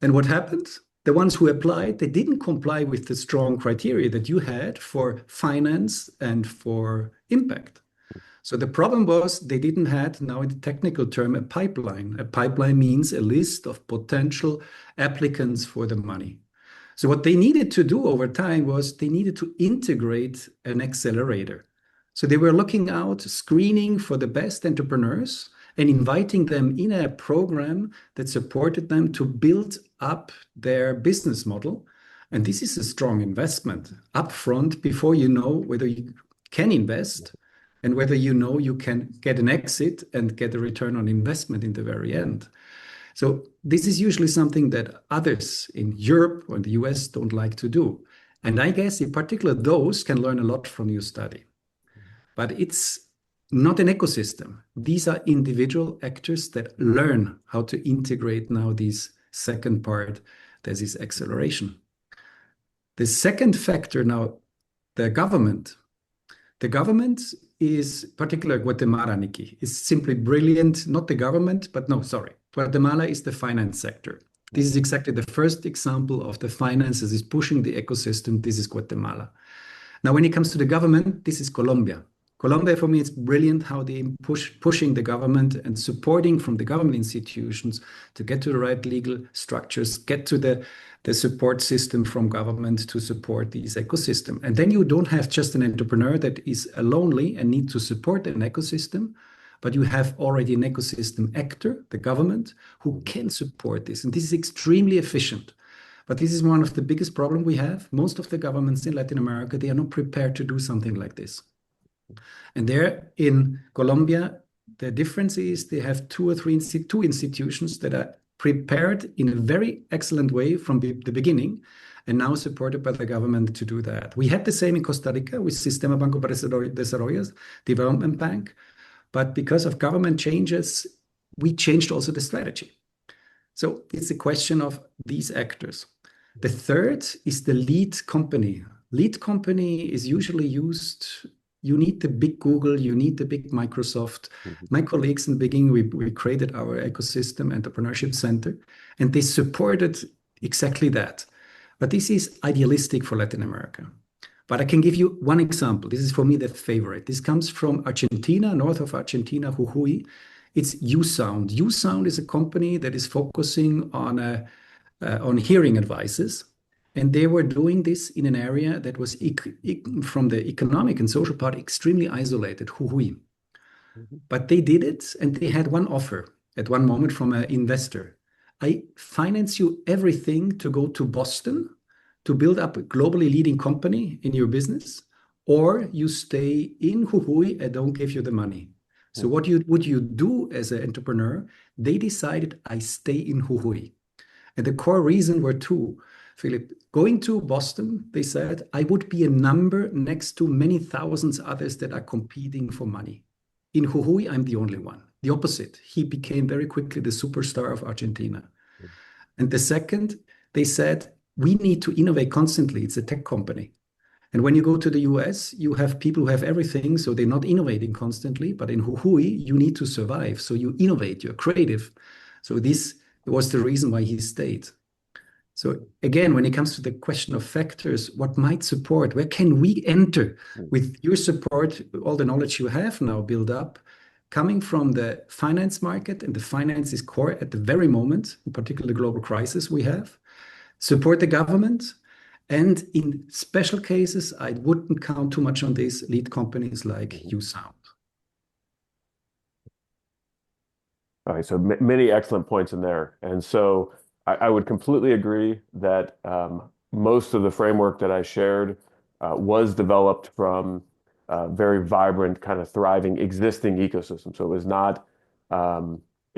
And what happened? The ones who applied, they didn't comply with the strong criteria that you had for finance and for impact. So the problem was they didn't have, now in the technical term, a pipeline. A pipeline means a list of potential applicants for the money. So what they needed to do over time was they needed to integrate an accelerator. So they were looking out, screening for the best entrepreneurs and inviting them in a program that supported them to build up their business model. And this is a strong investment upfront before you know whether you can invest and whether you know you can get an exit and get a return on investment in the very end. So this is usually something that others in Europe or in the US don't like to do. And I guess in particular, those can learn a lot from your study. But it's not an ecosystem. These are individual actors that learn how to integrate now this second part, there's this acceleration. The second factor now, the government. The government is, particularly Guatemala, Nikki, is simply brilliant. Not the government, but no, sorry. Guatemala is the finance sector. This is exactly the first example of the finances is pushing the ecosystem. This is Guatemala. Now, when it comes to the government, this is Colombia. Colombia, for me, it's brilliant how they pushing the government and supporting from the government institutions to get to the right legal structures, get to the support system from government to support these ecosystem. And then you don't have just an entrepreneur that is lonely and need to support an ecosystem, but you have already an ecosystem actor, the government, who can support this. And this is extremely efficient. But this is one of the biggest problems we have. Most of the governments in Latin America, they are not prepared to do something like this. And there in Colombia, the difference is they have two institutions that are prepared in a very excellent way from the beginning and now supported by the government to do that. We had the same in Costa Rica with Sistema Banco para Desarrollo, Development Bank. But because of government changes, we changed also the strategy. So it's a question of these actors. The third is the lead company. Lead company is usually used. You need the big Google, you need the big Microsoft. My colleagues in the beginning, we created our ecosystem entrepreneurship center, and they supported exactly that. But this is idealistic for Latin America. But I can give you one example. This is for me the favorite. This comes from Argentina, north of Argentina, Jujuy. It's USound. USound is a company that is focusing on hearing advices. And they were doing this in an area that was, from the economic and social part, extremely isolated, Jujuy. But they did it, and they had one offer at one moment from an investor. I finance you everything to go to Boston to build up a globally leading company in your business, or you stay in Jujuy and don't give you the money. So what would you do as an entrepreneur? They decided I stay in Jujuy. And the core reason were two. Philip, going to Boston, they said, I would be a number next to many thousands others that are competing for money. In Jujuy, I'm the only one. The opposite. He became very quickly the superstar of Argentina. And the second, they said, we need to innovate constantly. It's a tech company. And when you go to the US, you have people who have everything, so they're not innovating constantly. But in Jujuy, you need to survive. So you innovate, you're creative. So this was the reason why he stayed. So again, when it comes to the question of factors, what might support, where can we enter with your support, all the knowledge you have now built up, coming from the finance market, and the finance is core at the very moment, in particular the global crisis we have, support the government, and in special cases, I wouldn't count too much on these lead companies like USound. All right, so many excellent points in there. And so I would completely agree that most of the framework that I shared was developed from very vibrant, kind of thriving existing ecosystem. So it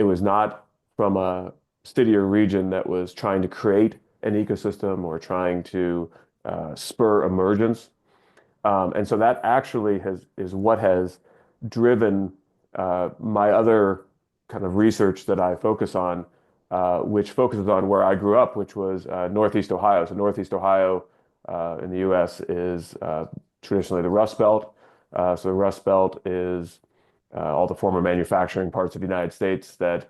was not from a city or region that was trying to create an ecosystem or trying to spur emergence. And so that actually is what has driven my other kind of research that I focus on, which focuses on where I grew up, which was Northeast Ohio. So Northeast Ohio in the US is traditionally the Rust Belt. So the Rust Belt is all the former manufacturing parts of the United States that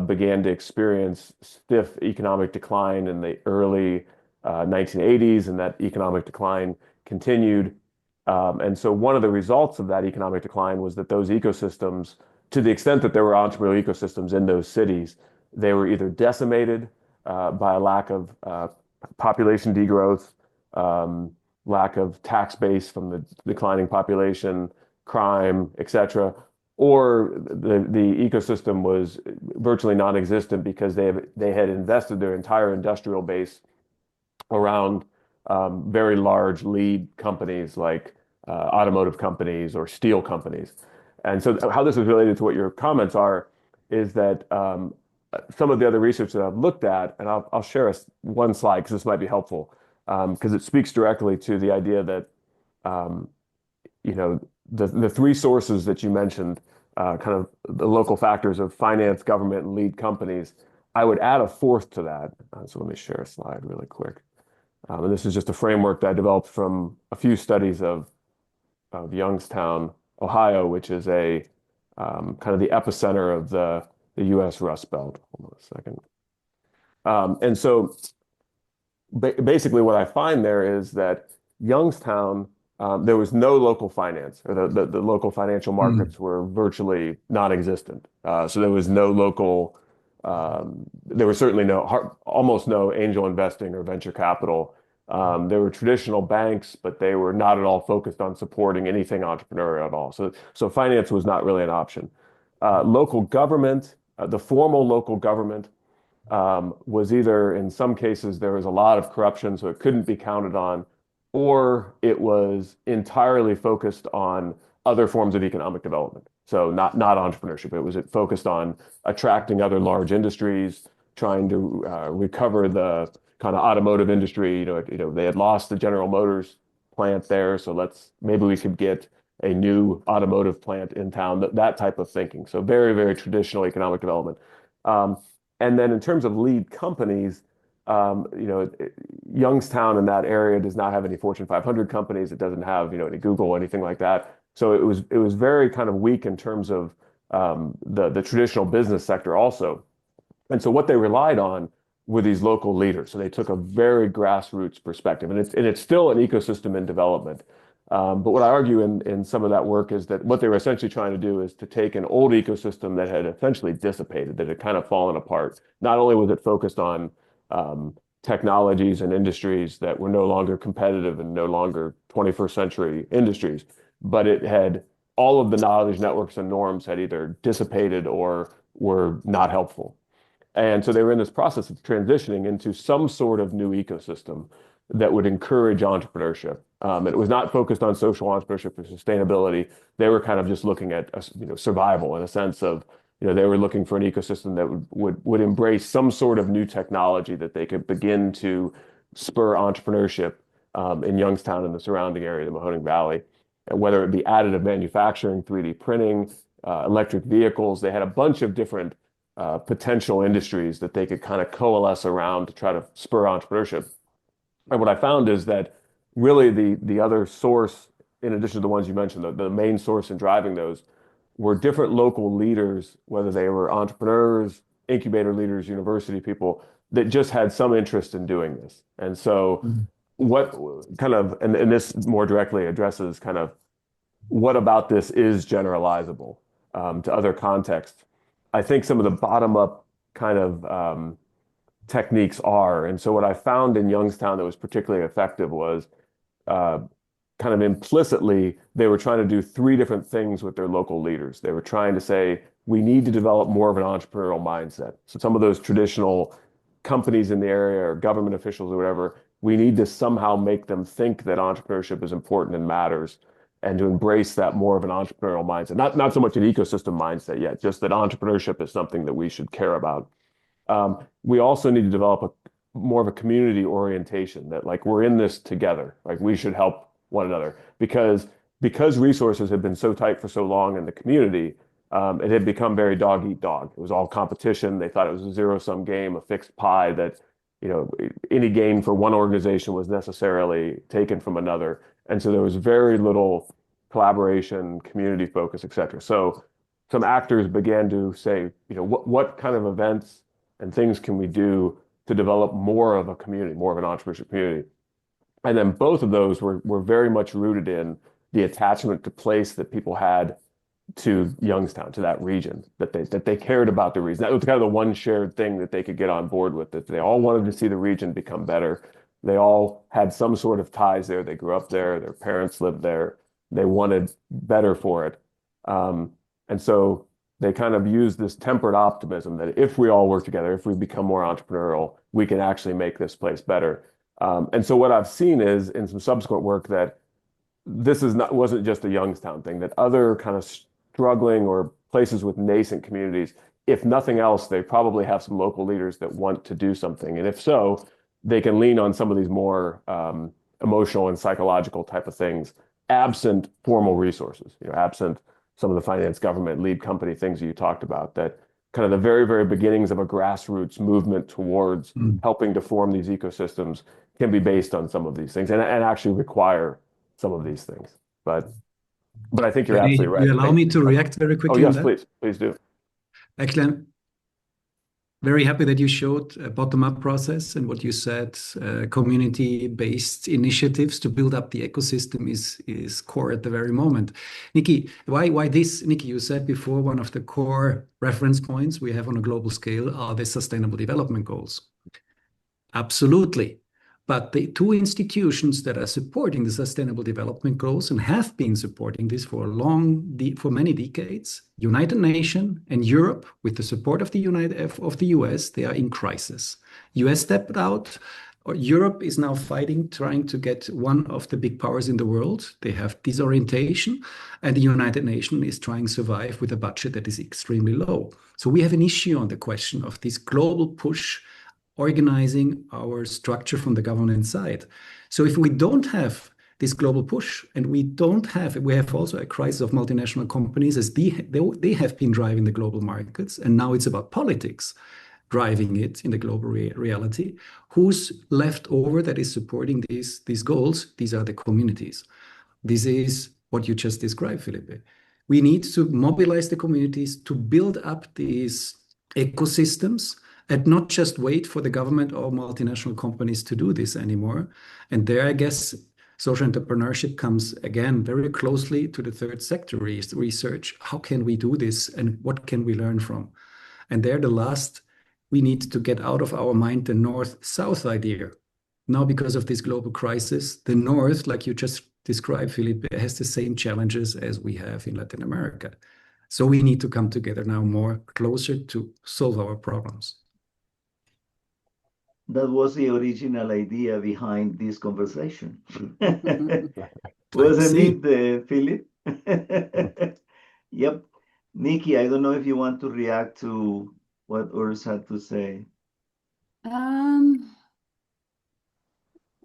began to experience stiff economic decline in the early 1980s, and that economic decline continued. And so one of the results of that economic decline was that those ecosystems, to the extent that there were entrepreneurial ecosystems in those cities, they were either decimated by a lack of population degrowth, lack of tax base from the declining population, crime, et cetera, or the ecosystem was virtually non-existent because they had invested their entire industrial base around very large lead companies like automotive companies or steel companies. And so how this is related to what your comments are is that some of the other research that I've looked at, and I'll share one slide because this might be helpful, because it speaks directly to the idea that the three sources that you mentioned, kind of the local factors of finance, government, and lead companies. I would add a fourth to that. So let me share a slide really quick. And this is just a framework that I developed from a few studies of Youngstown, Ohio, which is a kind of the epicenter of the the U.S. Rust Belt. Hold on a second. And so basically what I find there is that Youngstown, there was no local finance, or the local financial markets were virtually non-existent. So there was no local, there was certainly almost no angel investing or venture capital. There were traditional banks, but they were not at all focused on supporting anything entrepreneurial at all. So finance was not really an option. Local government, the formal local government, was either, in some cases, there was a lot of corruption, so it couldn't be counted on, or it was entirely focused on other forms of economic development. So not entrepreneurship. It focused on attracting other large industries, trying to recover the kind of automotive industry. They had lost the General Motors plant there, so maybe we could get a new automotive plant in town. That type of thinking. So very, very traditional economic development. And then in terms of lead companies, Youngstown in that area does not have any Fortune 500 companies. It doesn't have, any Google or anything like that. So it was very kind of weak in terms of the traditional business sector also. And so what they relied on were these local leaders. So they took a very grassroots perspective, and it's still an ecosystem in development. But what I argue in some of that work is that what they were essentially trying to do is to take an old ecosystem that had essentially dissipated, that had kind of fallen apart. Not only was it focused on technologies and industries that were no longer competitive and no longer 21st century industries, but it had all of the knowledge networks and norms had either dissipated or were not helpful. And so they were in this process of transitioning into some sort of new ecosystem that would encourage entrepreneurship. It was not focused on social entrepreneurship or sustainability. They were kind of just looking at survival in a sense of they were looking for an ecosystem that would embrace some sort of new technology that they could begin to spur entrepreneurship in Youngstown and the surrounding area, the Mahoning Valley, and whether it be additive manufacturing, 3D printing, electric vehicles. They had a bunch of different potential industries that they could kind of coalesce around to try to spur entrepreneurship. And what I found is that really the other source, in addition to the ones you mentioned, the main source in driving those were different local leaders, whether they were entrepreneurs, incubator leaders, university people, that just had some interest in doing this. And so what kind of, and this more directly addresses kind of what about this is generalizable to other contexts. I think some of the bottom-up kind of techniques are. And so what I found in Youngstown that was particularly effective was kind of implicitly, they were trying to do three different things with their local leaders. They were trying to say, we need to develop more of an entrepreneurial mindset. So some of those traditional companies in the area or government officials or whatever, we need to somehow make them think that entrepreneurship is important and matters, and to embrace that more of an entrepreneurial mindset. Not so much an ecosystem mindset yet, just that entrepreneurship is something that we should care about. We also need to develop more of a community orientation, that like we're in this together, like we should help one another, because resources had been so tight for so long in the community, it had become very dog eat dog. It was all competition. They thought it was a zero-sum game, a fixed pie that any gain for one organization was necessarily taken from another. And so there was very little collaboration, community focus, et cetera. So some actors began to say, what kind of events and things can we do to develop more of a community, more of an entrepreneurship community? And then both of those were very much rooted in the attachment to place that people had to Youngstown, to that region, that they cared about the region. That was kind of the one shared thing that they could get on board with, that they all wanted to see the region become better. They all had some sort of ties there. They grew up there. Their parents lived there. They wanted better for it. And so they kind of used this tempered optimism that if we all work together, if we become more entrepreneurial, we can actually make this place better. And so what I've seen is in some subsequent work that this wasn't just a Youngstown thing, that other kind of struggling or places with nascent communities, if nothing else, they probably have some local leaders that want to do something. And if so, they can lean on some of these more emotional and psychological type of things, absent formal resources, absent some of the finance, government, lead company things that you talked about, that kind of the very, very beginnings of a grassroots movement towards helping to form these ecosystems can be based on some of these things and actually require some of these things. But I think you're absolutely right. You allow me to react very quickly? Oh, yes, please do. Excellent. Very happy that you showed a bottom-up process and what you said, community-based initiatives to build up the ecosystem is core at the very moment. Nikki, why this? Nikki, you said before one of the core reference points we have on a global scale are the Sustainable Development Goals. Absolutely. But the two institutions that are supporting the Sustainable Development Goals and have been supporting this for many decades, United Nations and Europe, with the support of the US, they are in crisis. US stepped out. Or Europe is now fighting, trying to get one of the big powers in the world. They have disorientation, and the United Nations is trying to survive with a budget that is extremely low. So we have an issue on the question of this global push organizing our structure from the government side. So if we don't have this global push, and we have also a crisis of multinational companies as they have been driving the global markets, and now it's about politics driving it in the global reality. Who's left over that is supporting these goals? These are the communities. This is what you just described, Felipe. We need to mobilize the communities to build up these ecosystems and not just wait for the government or multinational companies to do this anymore. And there, I guess, social entrepreneurship comes again very closely to the third sector research. How can we do this and what can we learn from? And there, we need to get out of our mind the North-South idea. Now, because of this global crisis, the North, like you just described, Felipe, has the same challenges as we have in Latin America. So we need to come together now more closer to solve our problems. That was the original idea behind this conversation. Wasn't it, Philip? Yep. Nikki, I don't know if you want to react to what Urs had to say.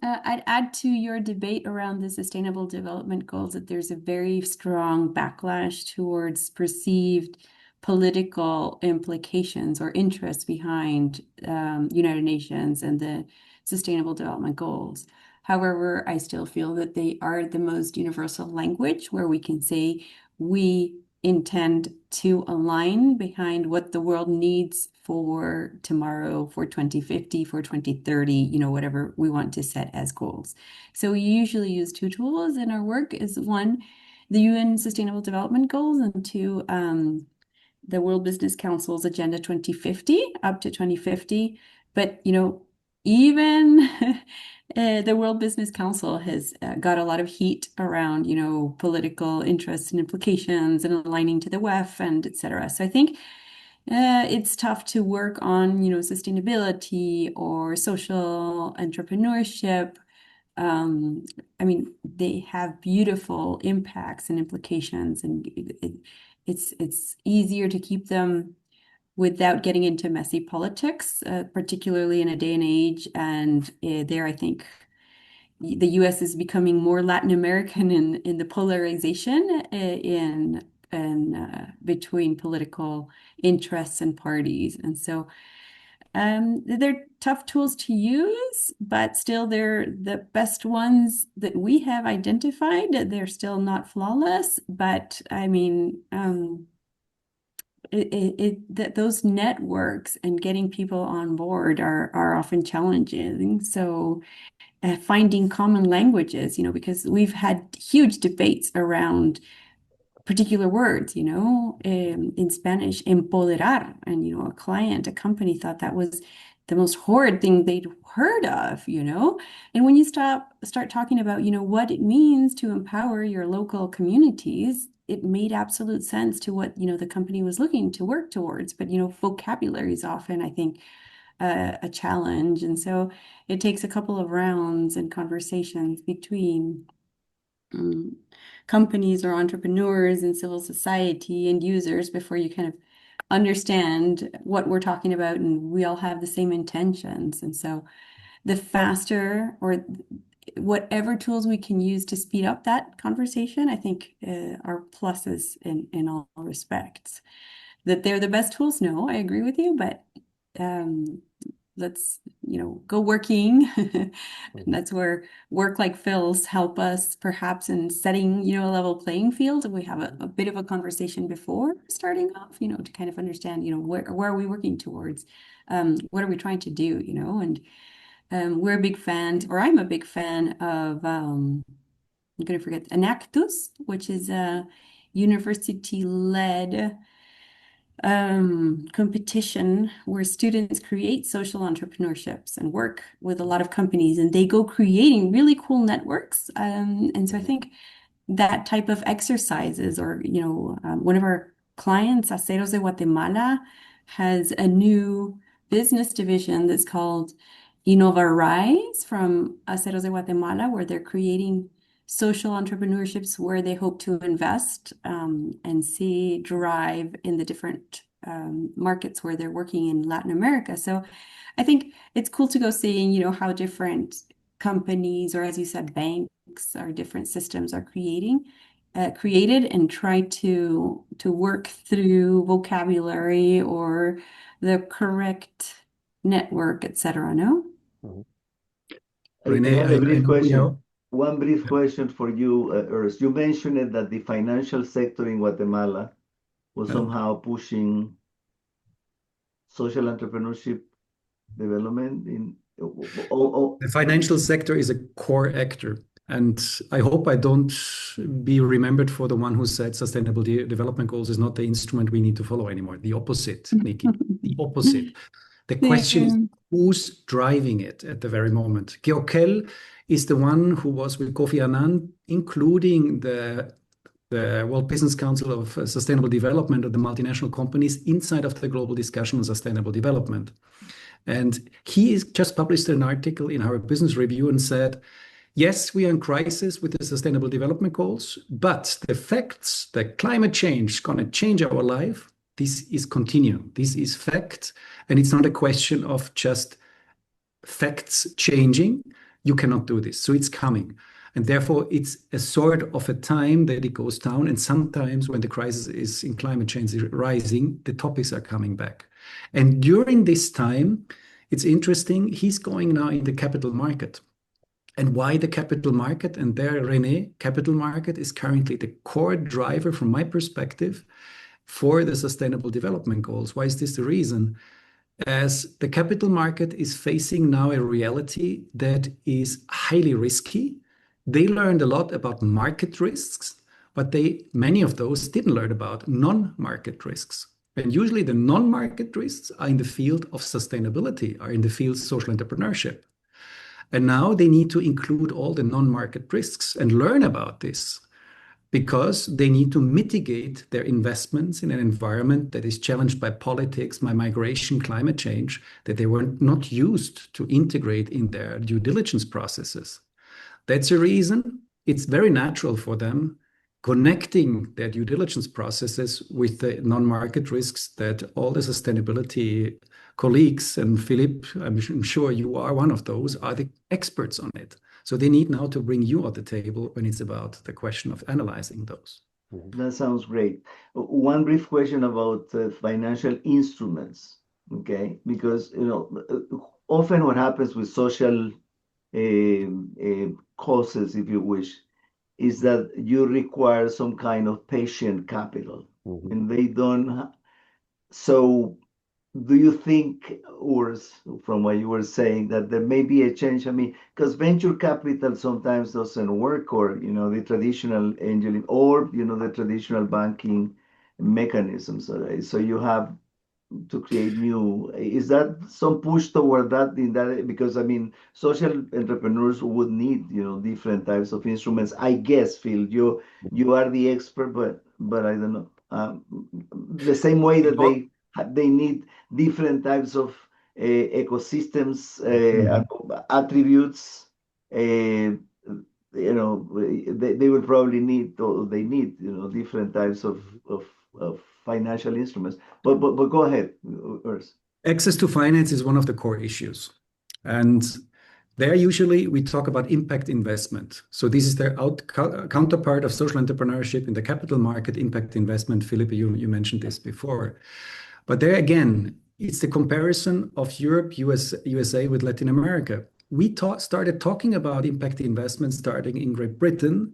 I'd add to your debate around the Sustainable Development Goals that there's a very strong backlash towards perceived political implications or interests behind United Nations and the Sustainable Development Goals. However, I still feel that they are the most universal language where we can say we intend to align behind what the world needs for tomorrow, for 2050, for 2030, whatever we want to set as goals. So we usually use two tools in our work. Is one, the UN Sustainable Development Goals, and two, the World Business Council's Agenda 2050 up to 2050. But, even the World Business Council has got a lot of heat around, political interests and implications and aligning to the WEF and et cetera. So I think it's tough to work on, sustainability or social entrepreneurship. They have beautiful impacts and implications, and it's easier to keep them without getting into messy politics, particularly in a day and age. And there, I think the US is becoming more Latin American in the polarization in between political interests and parties. And so they're tough tools to use, but still they're the best ones that we have identified. They're still not flawless, but those networks and getting people on board are often challenging. So finding common languages, because we've had huge debates around particular words, in Spanish, empoderar, and a company thought that was the most horrid thing they'd heard of, and when you start talking about, what it means to empower your local communities, it made absolute sense to what, the company was looking to work towards. But, vocabulary is often, I think, a challenge. And so it takes a couple of rounds and conversations between companies or entrepreneurs and civil society and users before you kind of understand what we're talking about, and we all have the same intentions. And so the faster or whatever tools we can use to speed up that conversation, I think are pluses in all respects. That they're the best tools, no, I agree with you, but let's, go working. And that's where work like Phil's help us perhaps in setting, a level playing field. And we have a bit of a conversation before starting off, to kind of understand, where are we working towards? What are we trying to do, and we're a big fan, or I'm a big fan of, I'm going to forget, Enactus, which is a university-led competition where students create social entrepreneurships and work with a lot of companies, and they go creating really cool networks. And so I think that type of exercises, or, one of our clients, Aceros de Guatemala, has a new business division that's called Innova Rise from Aceros de Guatemala, where they're creating social entrepreneurships where they hope to invest and see drive in the different markets where they're working in Latin America. So I think it's cool to go seeing, how different companies, or as you said, banks, or different systems are created, and try to work through vocabulary or the correct network, etc. No? I Renee, have a brief question. know, One brief question for you, Urs. You mentioned that the financial sector in Guatemala was somehow pushing social entrepreneurship development in. the financial sector is a core actor. And I hope I don't be remembered for the one who said sustainable development goals is not the instrument we need to follow anymore. The opposite, Nikki, the opposite. The question is, who's driving it at the very moment? Geokel is the one who was with Kofi Annan, including the World Business Council of Sustainable Development of the multinational companies inside of the global discussion on sustainable development. And he just published an article in our business review and said, yes, we are in crisis with the sustainable development goals, but the facts that climate change is going to change our life, this is continuing. This is fact. And it's not a question of just facts changing. You cannot do this. So it's coming. And therefore, it's a sort of a time that it goes down. And sometimes when the crisis is in climate change rising, the topics are coming back. And during this time, it's interesting, he's going now in the capital market. And why the capital market? And there, René, capital market is currently the core driver from my perspective for the sustainable development goals. Why is this the reason? As the capital market is facing now a reality that is highly risky. They learned a lot about market risks, but many of those didn't learn about non-market risks. And usually the non-market risks are in the field of sustainability, are in the field of social entrepreneurship. And now they need to include all the non-market risks and learn about this, because they need to mitigate their investments in an environment that is challenged by politics, by migration, climate change, that they were not used to integrate in their due diligence processes. That's a reason it's very natural for them connecting their due diligence processes with the non-market risks that all the sustainability colleagues, and Philip, I'm sure you are one of those, are the experts on it. So they need now to bring you at the table when it's about the question of analyzing those. That sounds great. One brief question about financial instruments, okay? Because, often what happens with social causes, if you wish, is that you require some kind of patient capital, and they don't. So do you think, Urs, from what you were saying, that there may be a change? I mean, because venture capital sometimes doesn't work, or, the traditional angeling, or, the traditional banking mechanisms. So you have to create new. Is that some push toward that because social entrepreneurs would need, different types of instruments, I guess. Phil, you are the expert, but I don't know. The same way that they need different types of ecosystems, attributes, they will probably need, or they need, different types of financial instruments. But go ahead, Urs. Access to finance is one of the core issues. And there usually we talk about impact investment. So this is the counterpart of social entrepreneurship in the capital market, impact investment. Philip, you mentioned this before. But there again, It's the comparison of Europe, USA with Latin America. We started talking about impact investments starting in Great Britain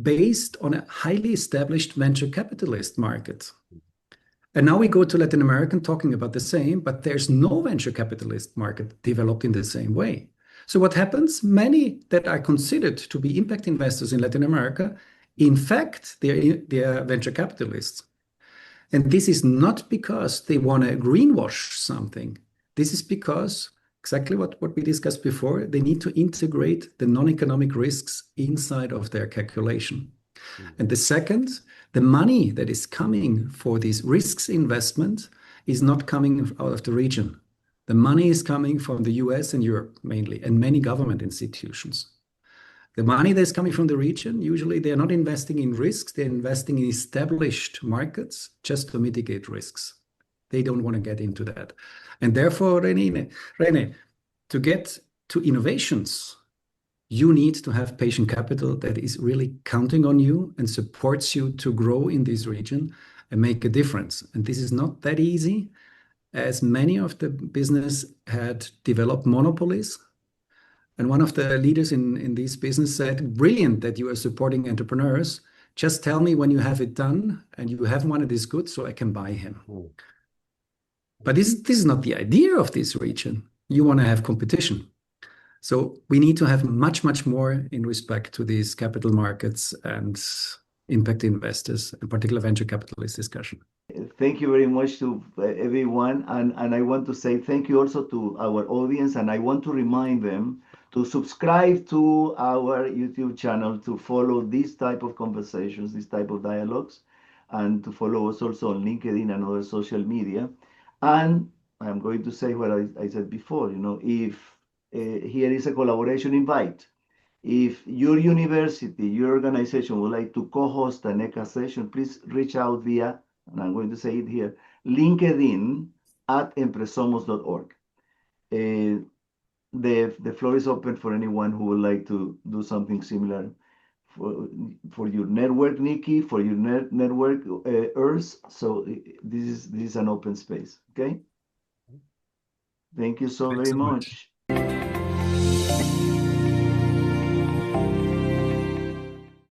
based on a highly established venture capitalist market. And now we go to Latin America talking about the same, but there's no venture capitalist market developed in the same way. So what happens? Many that are considered to be impact investors in Latin America, in fact, they're venture capitalists. And this is not because they want to greenwash something. This is because exactly what we discussed before, they need to integrate the non-economic risks inside of their calculation. And the second, the money that is coming for these risks investment is not coming out of the region. The money is coming from the US and Europe mainly, and many government institutions. The money that's coming from the region, usually they're not investing in risks, they're investing in established markets just to mitigate risks. They don't want to get into that. And therefore, René, to get to innovations, you need to have patient capital that is really counting on you and supports you to grow in this region and make a difference. And this is not that easy, as many of the business had developed monopolies. And one of the leaders in this business said, brilliant that you are supporting entrepreneurs. Just tell me when you have it done and you have one that is good so I can buy him. But this is not the idea of this region. You want to have competition. So we need to have much, much more in respect to these capital markets and impact investors, in particular venture capitalist discussion. Thank you very much to everyone. And I want to say thank you also to our audience. And I want to remind them to subscribe to our YouTube channel, to follow these type of conversations, this type of dialogues, and to follow us also on LinkedIn and other social media. And I'm going to say what I said before, if here is a collaboration invite. If your university, your organization would like to co-host an ECCA session, please reach out via, and I'm going to say it here, LinkedIn at EmpreSomos.org. The floor is open for anyone who would like to do something similar for your network, Nikki, for your network, Urs. So this is an open space, okay? Thank you so very much.